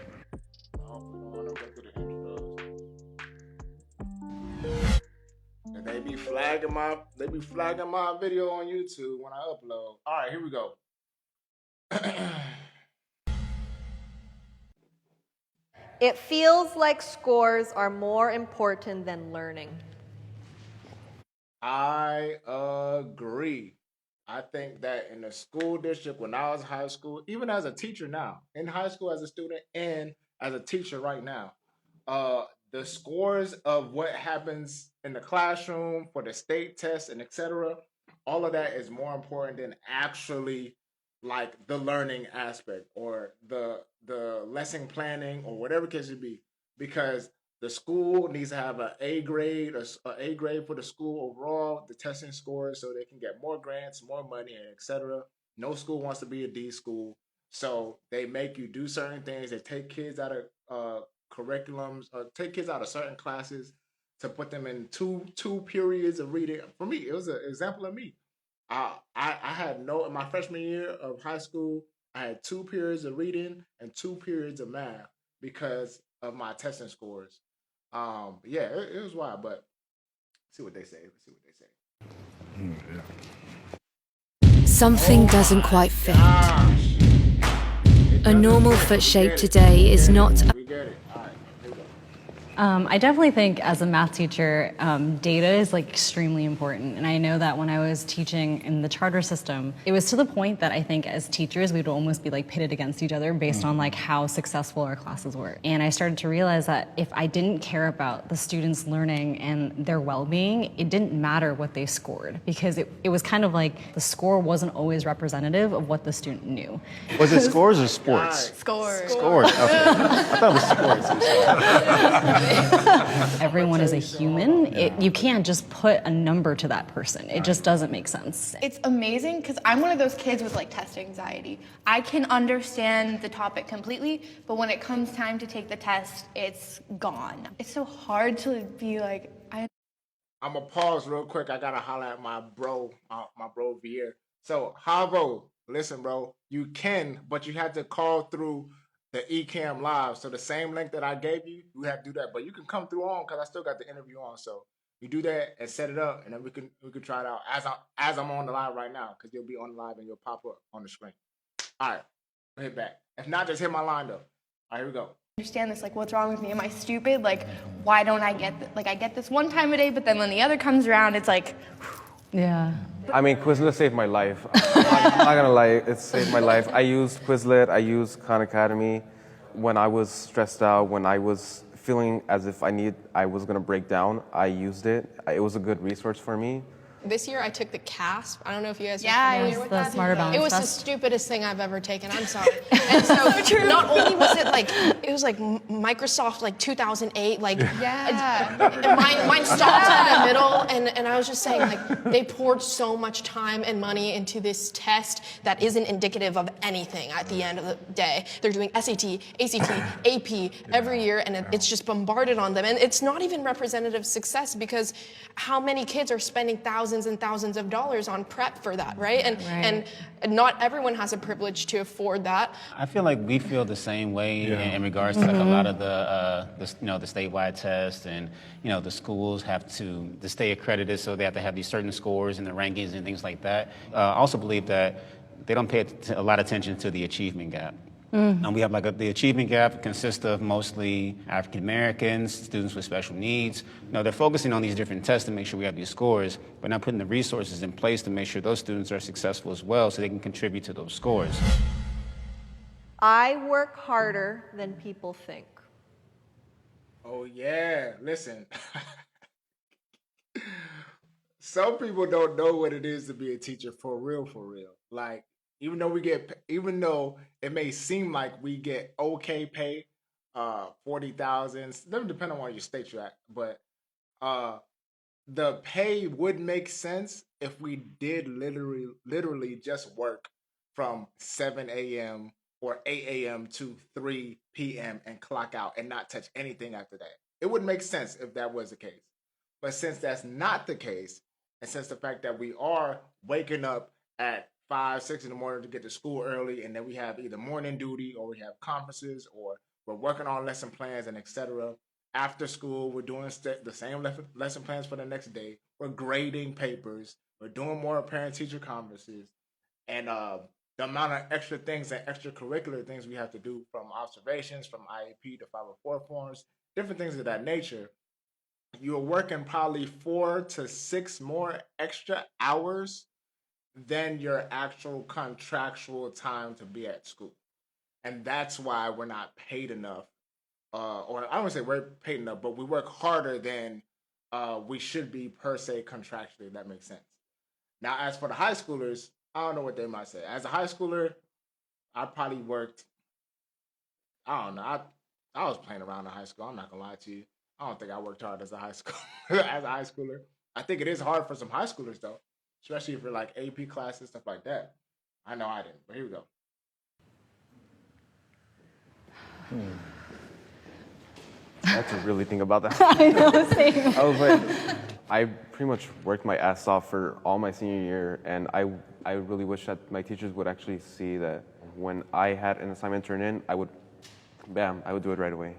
They be flagging my video on YouTube when I upload. All right, here we go. It feels like scores are more important than learning. I agree. I think that in the school district, when I was in high school, even as a teacher now, in high school as a student and as a teacher right now, the scores of what happens in the classroom for the state tests and etc., all of that is more important than actually like the learning aspect or the lesson planning or whatever case it be, because the school needs to have an A grade or an A grade for the school overall, the testing scores, so they can get more grants, more money, and etc. No school wants to be a D school, so they make you do certain things. They take kids out of curriculums, take kids out of certain classes to put them in two periods of reading. For me, it was an example of me. I had in my freshman year of high school, I had 2 periods of reading and 2 periods of math because of my testing scores. Yeah, it was wild, but see what they say. Something doesn't quite fit. A normal foot shape today is not. We get it. All right. I definitely think as a math teacher, data is like extremely important. And I know that when I was teaching in the charter system, it was to the point that I think as teachers, we would almost be like pitted against each other based on like how successful our classes were. And I started to realize that if I didn't care about the students' learning and their well-being, it didn't matter what they scored, because it was kind of like the score wasn't always representative of what the student knew. Was it scores or sports? Scores. Scores, okay. I thought it was sports. Everyone is a human. You can't just put a number to that person. It just doesn't make sense. It's amazing because I'm one of those kids with like test anxiety. I can understand the topic completely, but when it comes time to take the test, it's gone. It's so hard to be like, I'm gonna pause real quick. I gotta holler at my bro, my bro Vier. So, Havo, listen, bro, you can, but you have to call through the Ecamm Live. So the same link that I gave you, you have to do that. But you can come through on because I still got the interview on. So you do that and set it up, and then we can try it out as I'm on the live right now because you'll be on the live and you'll pop up on the screen. All right, hit back. If not, just hit my line though. All right, here we go. Understand this, like, what's wrong with me? Am I stupid? Like, why don't I get like I get this one time a day, but then when the other comes around, it's like, yeah. I mean, Quizlet saved my life. I'm not gonna lie, it saved my life. I used Quizlet, I used Khan Academy when I was stressed out, when I was feeling as if I was gonna break down. I used it. It was a good resource for me. This year I took the CASP. I don't know if you guys are Yeah, familiar with the that. Smarter Balance It was the test. stupidest thing I've ever taken. I'm sorry. And so not only was it like, it was like Microsoft like 2008, like yeah. and mine stopped in the middle, and I was just saying like they poured so much time and money into this test that isn't indicative of anything at the end of the day. They're doing SAT, ACT, AP every year, and it's just bombarded on them, and it's not even representative success because how many kids are spending thousands and thousands of dollars on prep for that, right? And not everyone has a privilege to afford that. I feel like we feel the same way in regards to like a lot of the the statewide tests, and the schools have to stay accredited, so they have to have these certain scores and the rankings and things like that. I also believe that they don't pay a lot of attention to the achievement gap. And we have the achievement gap consists of mostly African Americans, students with special needs. They're focusing on these different tests to make sure we have these scores, but not putting the resources in place to make sure those students are successful as well so they can contribute to those scores. I work harder than people think. Oh yeah, listen. Some people don't know what it is to be a teacher for real, for real. Like, even though it may seem like we get okay pay, 40,000, doesn't depend on what your state you're at, but the pay would make sense if we did literally just work from 7 a.m. or 8 a.m. to 3 p.m. and clock out and not touch anything after that. It would make sense if that was the case. But since that's not the case, and since the fact that we are waking up at 5, 6 in the morning to get to school early, and then we have either morning duty or we have conferences or we're working on lesson plans and etc. After school, we're doing the same lesson plans for the next day. We're grading papers. We're doing more parent-teacher conferences. And the amount of extra things and extracurricular things we have to do, from observations, from IEP to 504 forms, different things of that nature, you're working probably 4 to 6 more extra hours than your actual contractual time to be at school. And that's why we're not paid enough. Or I don't say we're paid enough, but we work harder than we should be per se contractually, if that makes sense. Now, as for the high schoolers, I don't know what they might say. As a high schooler, I probably worked, I don't know, I was playing around in high school. I'm not gonna lie to you. I don't think I worked hard as a high school as a high schooler. I think it is hard for some high schoolers though, especially for like AP classes, stuff like that. I know I didn't, but here we go. I had to really think about that. I know, same. I was like, I pretty much worked my ass off for all my senior year, and I really wish that my teachers would actually see that when I had an assignment turned in, I would do it right away.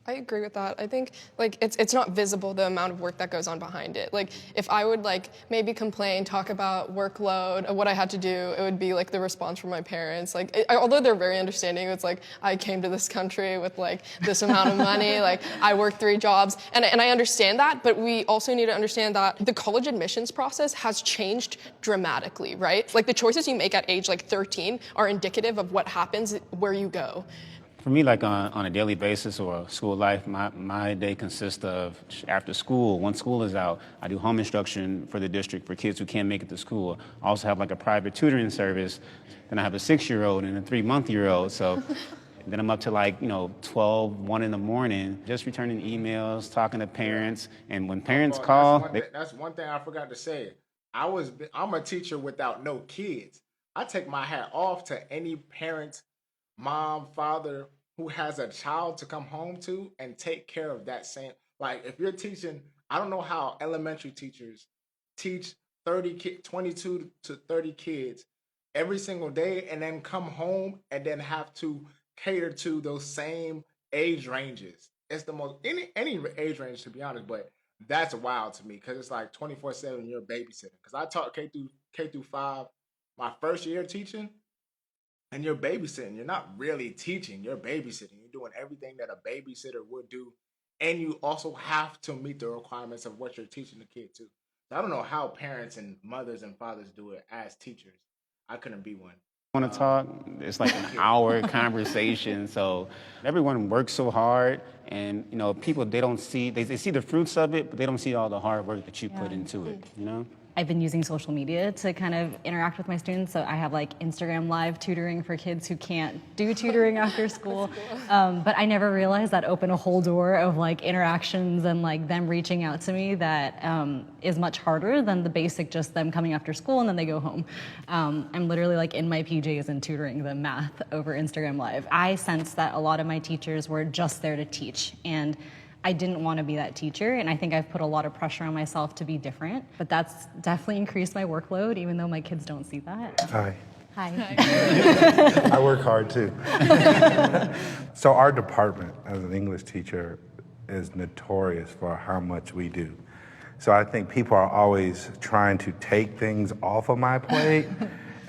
I agree with that. I think it's not visible the amount of work that goes on behind it. Like if I would maybe complain, talk about workload, what I had to do, it would be the response from my parents. Although they're very understanding, it's I came to this country with this amount of money, I worked 3 jobs, and I understand that. But we also need to understand that the college admissions process has changed dramatically, right? The choices you make at age 13 are indicative of what happens where you go. For me, on a daily basis or school life, my day consists of after school. Once school is out, I do home instruction for the district for kids who can't make it to school. I also have a private tutoring service. Then I have a 6-year-old and a 3-month-old. So then I'm up to 12, 1 in the morning, just returning emails, talking to parents. And when parents call, that's one thing I forgot to say. I'm a teacher without no kids. I take my hat off to any parent, mom, father who has a child to come home to and take care of that same. If you're teaching I don't know how elementary teachers teach 22 to 30 kids every single day and then come home and then have to cater to those same age ranges. It's the most any age range to be honest, but that's wild to me because it's like 24/7 you're babysitting. Because I taught K through 5 my first year teaching, and you're babysitting. You're not really teaching. You're babysitting. You're doing everything that a babysitter would do, and you also have to meet the requirements of what you're teaching the kid too. So I don't know how parents and mothers and fathers do it as teachers. I couldn't be one. Want to talk? It's like an hour conversation. So everyone works so hard, and you know, people they don't see they see the fruits of it, but they don't see all the hard work that you put into it. You know. I've been using social media to kind of interact with my students. So I have like Instagram live tutoring for kids who can't do tutoring after school. But I never realized that opened a whole door of like interactions and like them reaching out to me that is much harder than the basic just them coming after school and then they go home. I'm literally like in my PJs and tutoring them math over Instagram live. I sensed that a lot of my teachers were just there to teach, and I didn't want to be that teacher, and I think I've put a lot of pressure on myself to be different, but that's definitely increased my workload, even though my kids don't see that. Hi. Hi. I work hard too. So our department as an English teacher is notorious for how much we do. So I think people are always trying to take things off of my plate,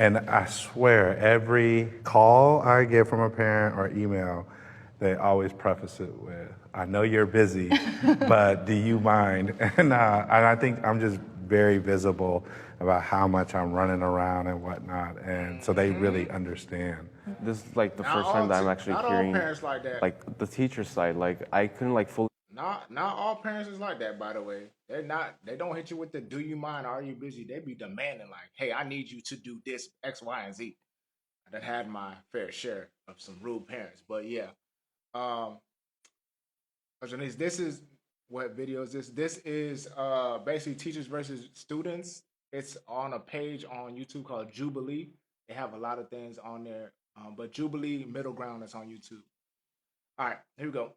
and I swear every call I get from a parent or email, they always preface it with, I know you're busy, but do you mind? And I think I'm just very visible about how much I'm running around and whatnot, and so they really understand. This is like the first time that I'm actually not hearing all parents like that. like the teacher side. Like I couldn't like fully. Not all parents is like that, by the way. They don't hit you with the do you mind, are you busy? They be demanding like, hey, I need you to do this, X, Y, and Z. I done had my fair share of some rude parents. But yeah. Janice, this is what video is this? This is basically teachers versus students. It's on a page on YouTube called Jubilee. They have a lot of things on there. But Jubilee Middle Ground is on YouTube. All right, here we go.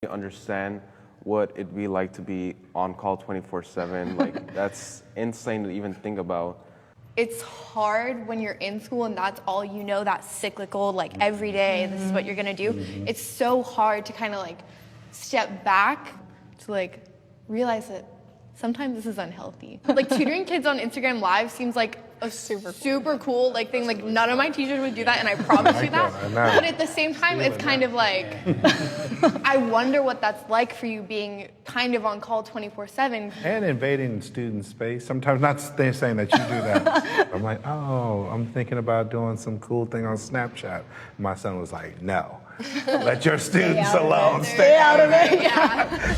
Understand what it'd be like to be on call 24/7. Like that's insane to even think about. It's hard when you're in school and that's all you know, that cyclical, like every day, this is what you're gonna do. It's so hard to kind of like step back to like realize that sometimes this is unhealthy. Like tutoring kids on Instagram Live seems like a super cool like thing. Like none of my teachers would do that, and I promise you that. But at the same time, it's kind of like I wonder what that's like for you being kind of on call 24/7. And invading student space. Sometimes not saying that you do that. I'm like, oh, I'm thinking about doing some cool thing on Snapchat. My son was like, no, let your students alone. Stay out of it. Yeah.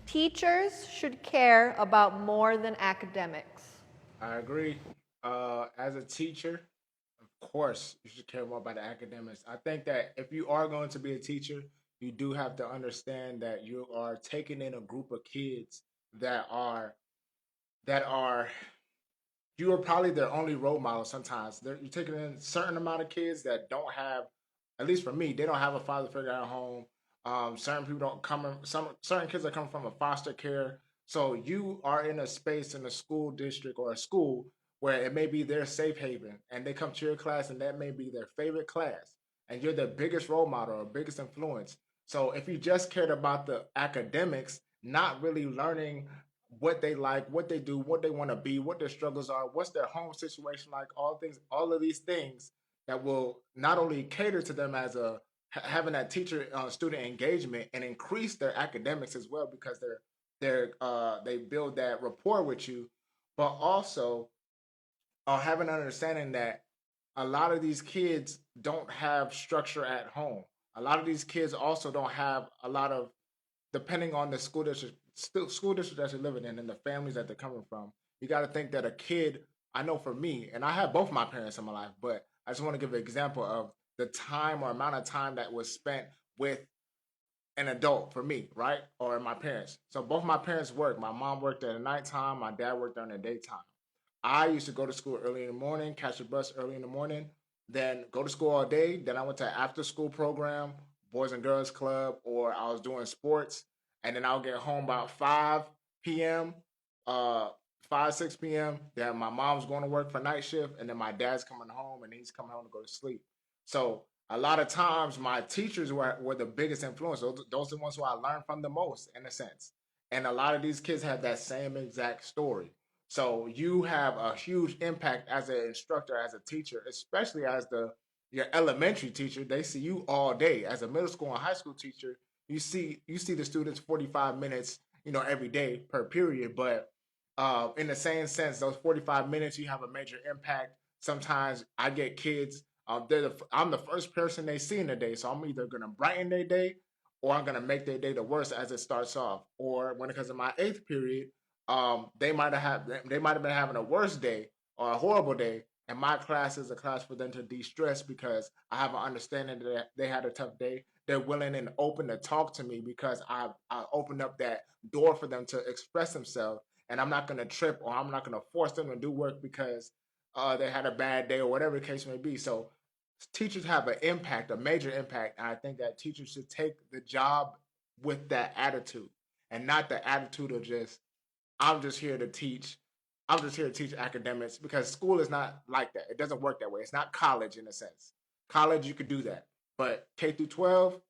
Teachers should care about more than academics. I agree. As a teacher, of course, you should care more about the academics. I think that if you are going to be a teacher, you do have to understand that you are taking in a group of kids that are you are probably their only role model sometimes. You're taking in a certain amount of kids that don't have, at least for me, they don't have a father figure at home. Certain people don't come in, certain kids are coming from a foster care. So you are in a space in a school district or a school where it may be their safe haven, and they come to your class and that may be their favorite class, and you're their biggest role model or biggest influence. So if you just cared about the academics, not really learning what they like, what they do, what they want to be, what their struggles are, what's their home situation like, all of these things that will not only cater to them as having that teacher student engagement and increase their academics as well, because they build that rapport with you, but also having an understanding that a lot of these kids don't have structure at home. A lot of these kids also don't have a lot of, depending on the school district that you're living in and the families that they're coming from. You got to think that a kid, I know for me, and I have both my parents in my life, but I just want to give an example of the time or amount of time that was spent with an adult for me, right? Or my parents. So both my parents worked. My mom worked at nighttime. My dad worked during the daytime. I used to go to school early in the morning, catch a bus early in the morning, then go to school all day. Then I went to an after school program, Boys and Girls Club, or I was doing sports. and then I'll get home about 5 p.m., 6 p.m. Then my mom's going to work for night shift, and then my dad's coming home, and he's coming home to go to sleep. So a lot of times my teachers were the biggest influence. Those are the ones who I learned from the most, in a sense. And a lot of these kids have that same exact story. So you have a huge impact as an instructor, as a teacher, especially as your elementary teacher. They see you all day. As a middle school and high school teacher, you see the students 45 minutes, every day per period. But in the same sense, those 45 minutes, you have a major impact. Sometimes I get kids. I'm the first person they see in the day, so I'm either gonna brighten their day or I'm gonna make their day the worst as it starts off. Or when it comes to my 8th period, they might have been having a worse day or a horrible day, and my class is a class for them to de-stress because I have an understanding that they had a tough day. They're willing and open to talk to me because I opened up that door for them to express themselves, and I'm not gonna trip or I'm not gonna force them to do work because they had a bad day or whatever the case may be. So teachers have an impact, a major impact, and I think that teachers should take the job with that attitude and not the attitude of just I'm just here to teach. I'm just here to teach academics because school is not like that. It doesn't work that way. It's not college in a sense. College you could do that, but K through 12,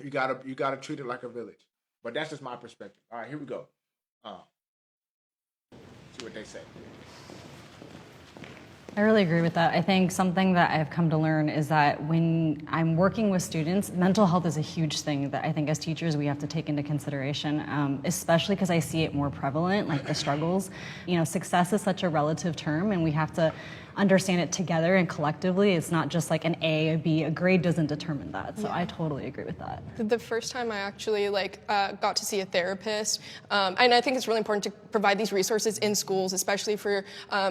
you gotta treat it like a village. But that's just my perspective. All right, here we go. See what they say. I really agree with that. I think something that I've come to learn is that when I'm working with students, mental health is a huge thing that I think as teachers we have to take into consideration, especially because I see it more prevalent, like the struggles. Success is such a relative term, and we have to understand it together and collectively. It's not just like an A, a B. A grade doesn't determine that. So I totally agree with that. The first time I actually got to see a therapist, and I think it's really important to provide these resources in schools, especially for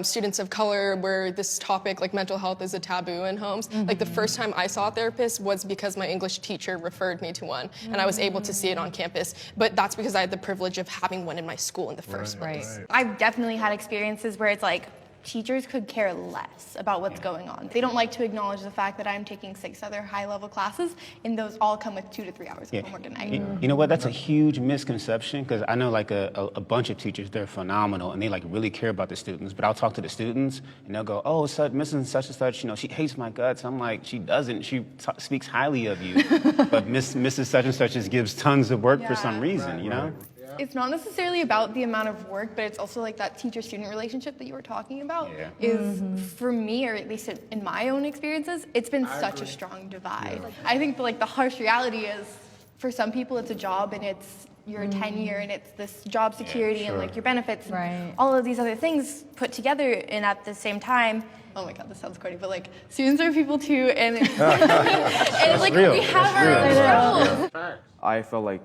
students of color, where this topic like mental health is a taboo in homes. Like the first time I saw a therapist was because my English teacher referred me to one, and I was able to see it on campus. But that's because I had the privilege of having one in my school in the first place. I've definitely had experiences where it's like teachers could care less about what's going on. They don't like to acknowledge the fact that I'm taking 6 other high-level classes, and those all come with 2 to 3 hours of homework a night. You know what? That's a huge misconception, because I know like a bunch of teachers, they're phenomenal and they like really care about the students. But I'll talk to the students and they'll go, "Oh, Mrs. Such and Such, she hates my guts." I'm like, "She doesn't. She speaks highly of you." But Mrs. Such and Such just gives tons of work for some reason, you know? It's not necessarily about the amount of work, but it's also like that teacher-student relationship that you were talking about is, for me, or at least in my own experiences, it's been such a strong divide. I think the harsh reality is, for some people, it's a job and it's your tenure and it's this job security and like your benefits and all of these other things put together, and at the same time, oh my God, this sounds corny, but like students are people too, and, and like we have our own struggles. I felt like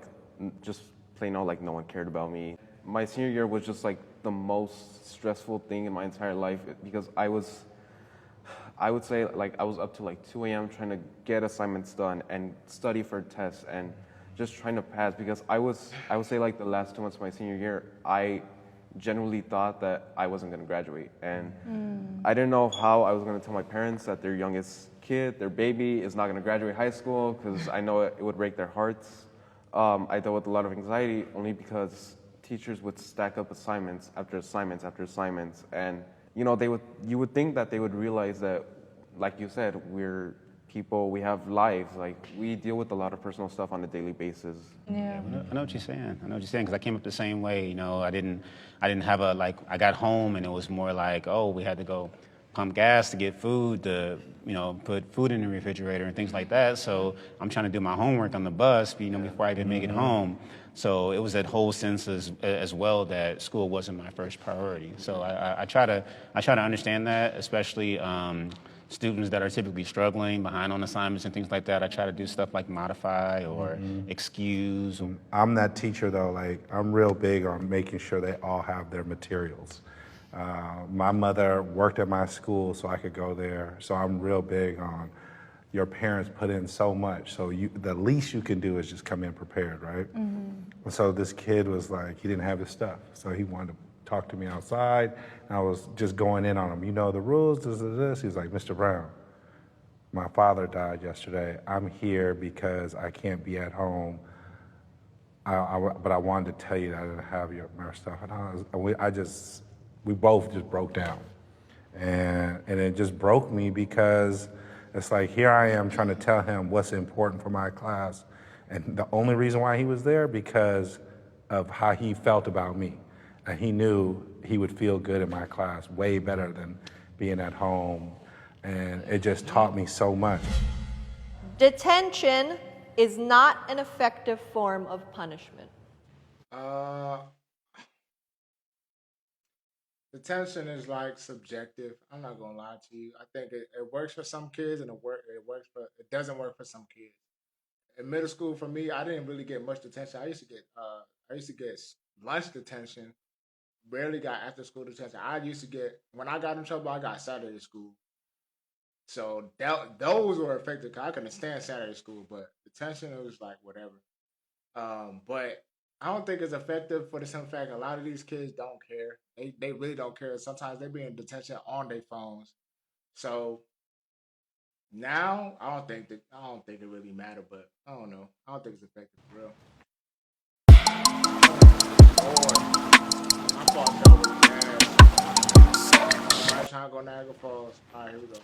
just plain out like no one cared about me. My senior year was just like the most stressful thing in my entire life because I would say like I was up to like 2 a.m. trying to get assignments done and study for tests and just trying to pass, because I would say like the last 2 months of my senior year, I genuinely thought that I wasn't going to graduate, and I didn't know how I was going to tell my parents that their youngest kid, their baby, is not going to graduate high school, because I know it would break their hearts. I dealt with a lot of anxiety only because teachers would stack up assignments after assignments after assignments, and you would think that they would realize that, like you said, we're people, we have lives, like we deal with a lot of personal stuff on a daily basis. Yeah, I know what you're saying. Because I came up the same way. I didn't have I got home and it was more like, oh, we had to go pump gas to get food, to put food in the refrigerator and things like that. So I'm trying to do my homework on the bus, before I even make it home. So it was that whole sense as well that school wasn't my first priority. So I try to understand that, especially students that are typically struggling, behind on assignments and things like that. I try to do stuff like modify or excuse. I'm that teacher though, I'm real big on making sure they all have their materials. My mother worked at my school so I could go there, so I'm real big on your parents put in so much, so the least you can do is just come in prepared, right? And so this kid was like, he didn't have his stuff, so he wanted to talk to me outside, and I was just going in on him. You know the rules, this. He was like, "Mr. Brown, my father died yesterday. I'm here because I can't be at home. but I wanted to tell you that I didn't have my stuff. And we both just broke down. And it just broke me because it's like, here I am trying to tell him what's important for my class. And the only reason why he was there, because of how he felt about me. And he knew he would feel good in my class, way better than being at home. And it just taught me so much. Detention is not an effective form of punishment. Detention is like subjective. I'm not gonna lie to you. I think it works for some kids, and it doesn't work for some kids. In middle school, for me, I didn't really get much detention. I used to get lunch detention. Barely got after school detention. I used to get, when I got in trouble, I got Saturday school. So those were effective. Cause I couldn't stand Saturday school, but detention, it was like whatever. But I don't think it's effective for the simple fact a lot of these kids don't care. They really don't care. Sometimes they be in detention on their phones. So now I don't think it really matter, but I don't know. I don't think it's effective for real. My fault, though. Everybody trying to go Niagara Falls. All right, here we go.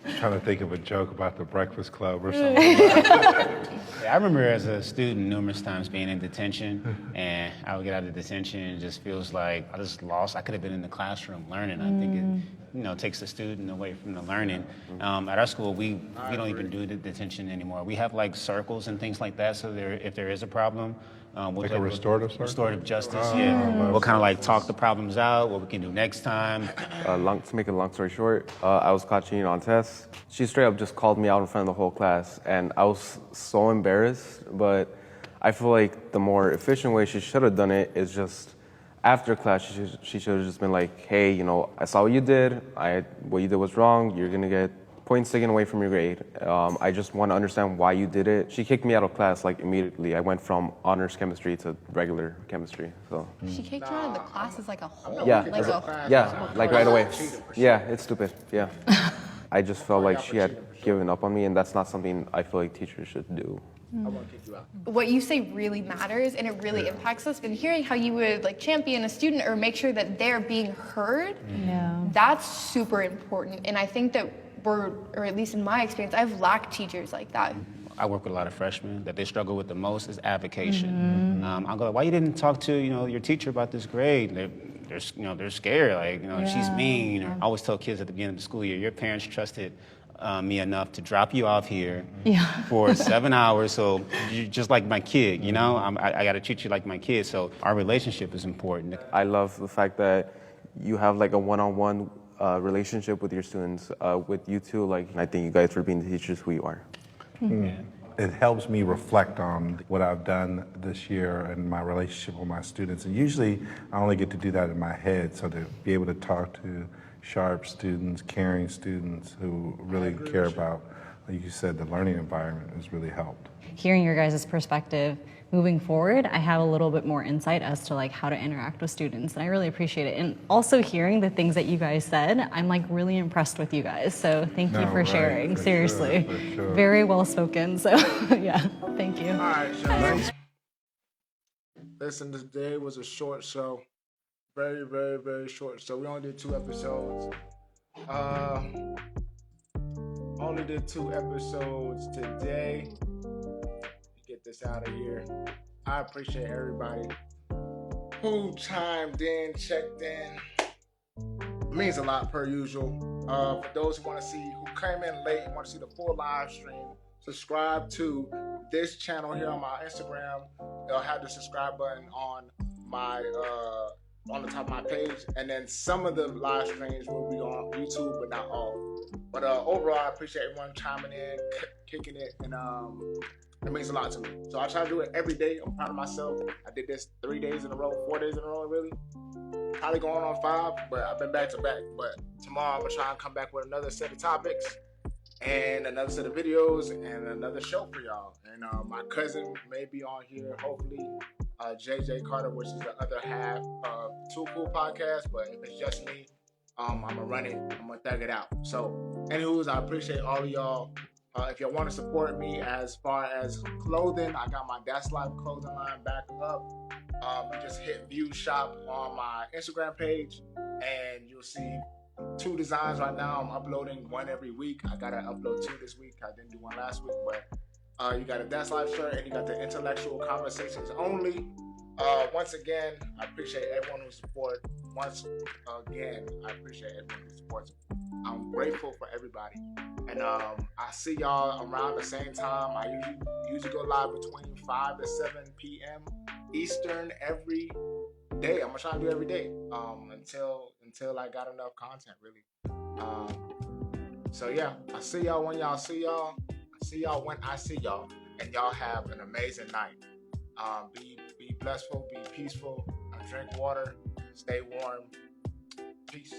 I'm trying to think of a joke about the Breakfast Club or something. I remember as a student numerous times being in detention, and I would get out of detention and it just feels like I just lost. I could have been in the classroom learning. I think it takes the student away from the learning. At our school, we don't even do the detention anymore. We have like circles and things like that, so if there is a problem, we'll like a restorative circle? Restorative justice, yeah. We'll kind of like talk the problems out, what we can do next time. To make a long story short, I was caught cheating on tests. She straight up just called me out in front of the whole class, and I was so embarrassed, but I feel like the more efficient way she should have done it is just after class, she should have just been like, hey, I saw what you did. What you did was wrong. You're going to get points taken away from your grade. I just want to understand why you did it. She kicked me out of class like immediately. I went from honors chemistry to regular chemistry. So She kicked you out of the classes like a whole. yeah, Like right away. Yeah, it's stupid. Yeah, I just felt like she had given up on me, and that's not something I feel like teachers should do. I want to kick you out. What you say really matters, and it really impacts us. And hearing how you would like champion a student or make sure that they're being heard, that's super important. And I think that or at least in my experience, I've lacked teachers like that. I work with a lot of freshmen that they struggle with the most is avocation. I'll go, why you didn't talk to your teacher about this grade? They're scared, like she's mean. Or I always tell kids at the beginning of the school year, your parents trusted me enough to drop you off here for 7 hours, so you're just like my kid. I got to treat you like my kid. So our relationship is important. I love the fact that you have like a one-on-one relationship with your students, with you two. I thank you guys for being the teachers who you are. It helps me reflect on what I've done this year and my relationship with my students. And usually I only get to do that in my head, so to be able to talk to sharp students, caring students who really care about, like you said, the learning environment has really helped. Hearing your guys' perspective, moving forward, I have a little bit more insight as to how to interact with students, and I really appreciate it. And also hearing the things that you guys said, I'm really impressed with you guys. So thank you for sharing. Seriously, sure. Very well spoken. So yeah, thank you. All right, Sean. Listen, today was a short show. Very, very, very short. So we only did 2 episodes. Only did 2 episodes today. Get this out of here. I appreciate everybody who chimed in, checked in. It means a lot per usual. For those who want to see, who came in late, want to see the full live stream, subscribe to this channel here on my Instagram. They'll have the subscribe button on my on the top of my page, and then some of the live streams will be on YouTube, but not all. But overall, I appreciate everyone chiming in, kicking it, and it means a lot to me. So I try to do it every day. I'm proud of myself. I did this 3 days in a row, 4 days in a row, really. Probably going on 5, but I've been back to back. But tomorrow I'm gonna try and come back with another set of topics and another set of videos and another show for y'all. And my cousin may be on here, hopefully. JJ Carter, which is the other half of Too Cool Podcast. But if it's just me, I'm gonna run it. I'm gonna thug it out. So, anywho's, I appreciate all of y'all. If you want to support me as far as clothing, I got my That's Life clothing line back up. You just hit view shop on my Instagram page and you'll see 2 designs right now. I'm uploading one every week. I gotta upload 2 this week. I didn't do one last week, but you got a That's Life shirt and you got the Intellectual Conversations Only. Once again, I appreciate everyone who supports. Once again, I appreciate everyone who supports. I'm grateful for everybody. And I see y'all around the same time. I usually go live between 5 to 7 p.m. Eastern every day. I'm gonna try to do every day until I got enough content, really. So yeah, I see y'all when y'all see y'all. I see y'all when I see y'all. And y'all have an amazing night. Be blissful, be peaceful, drink water, stay warm. Peace.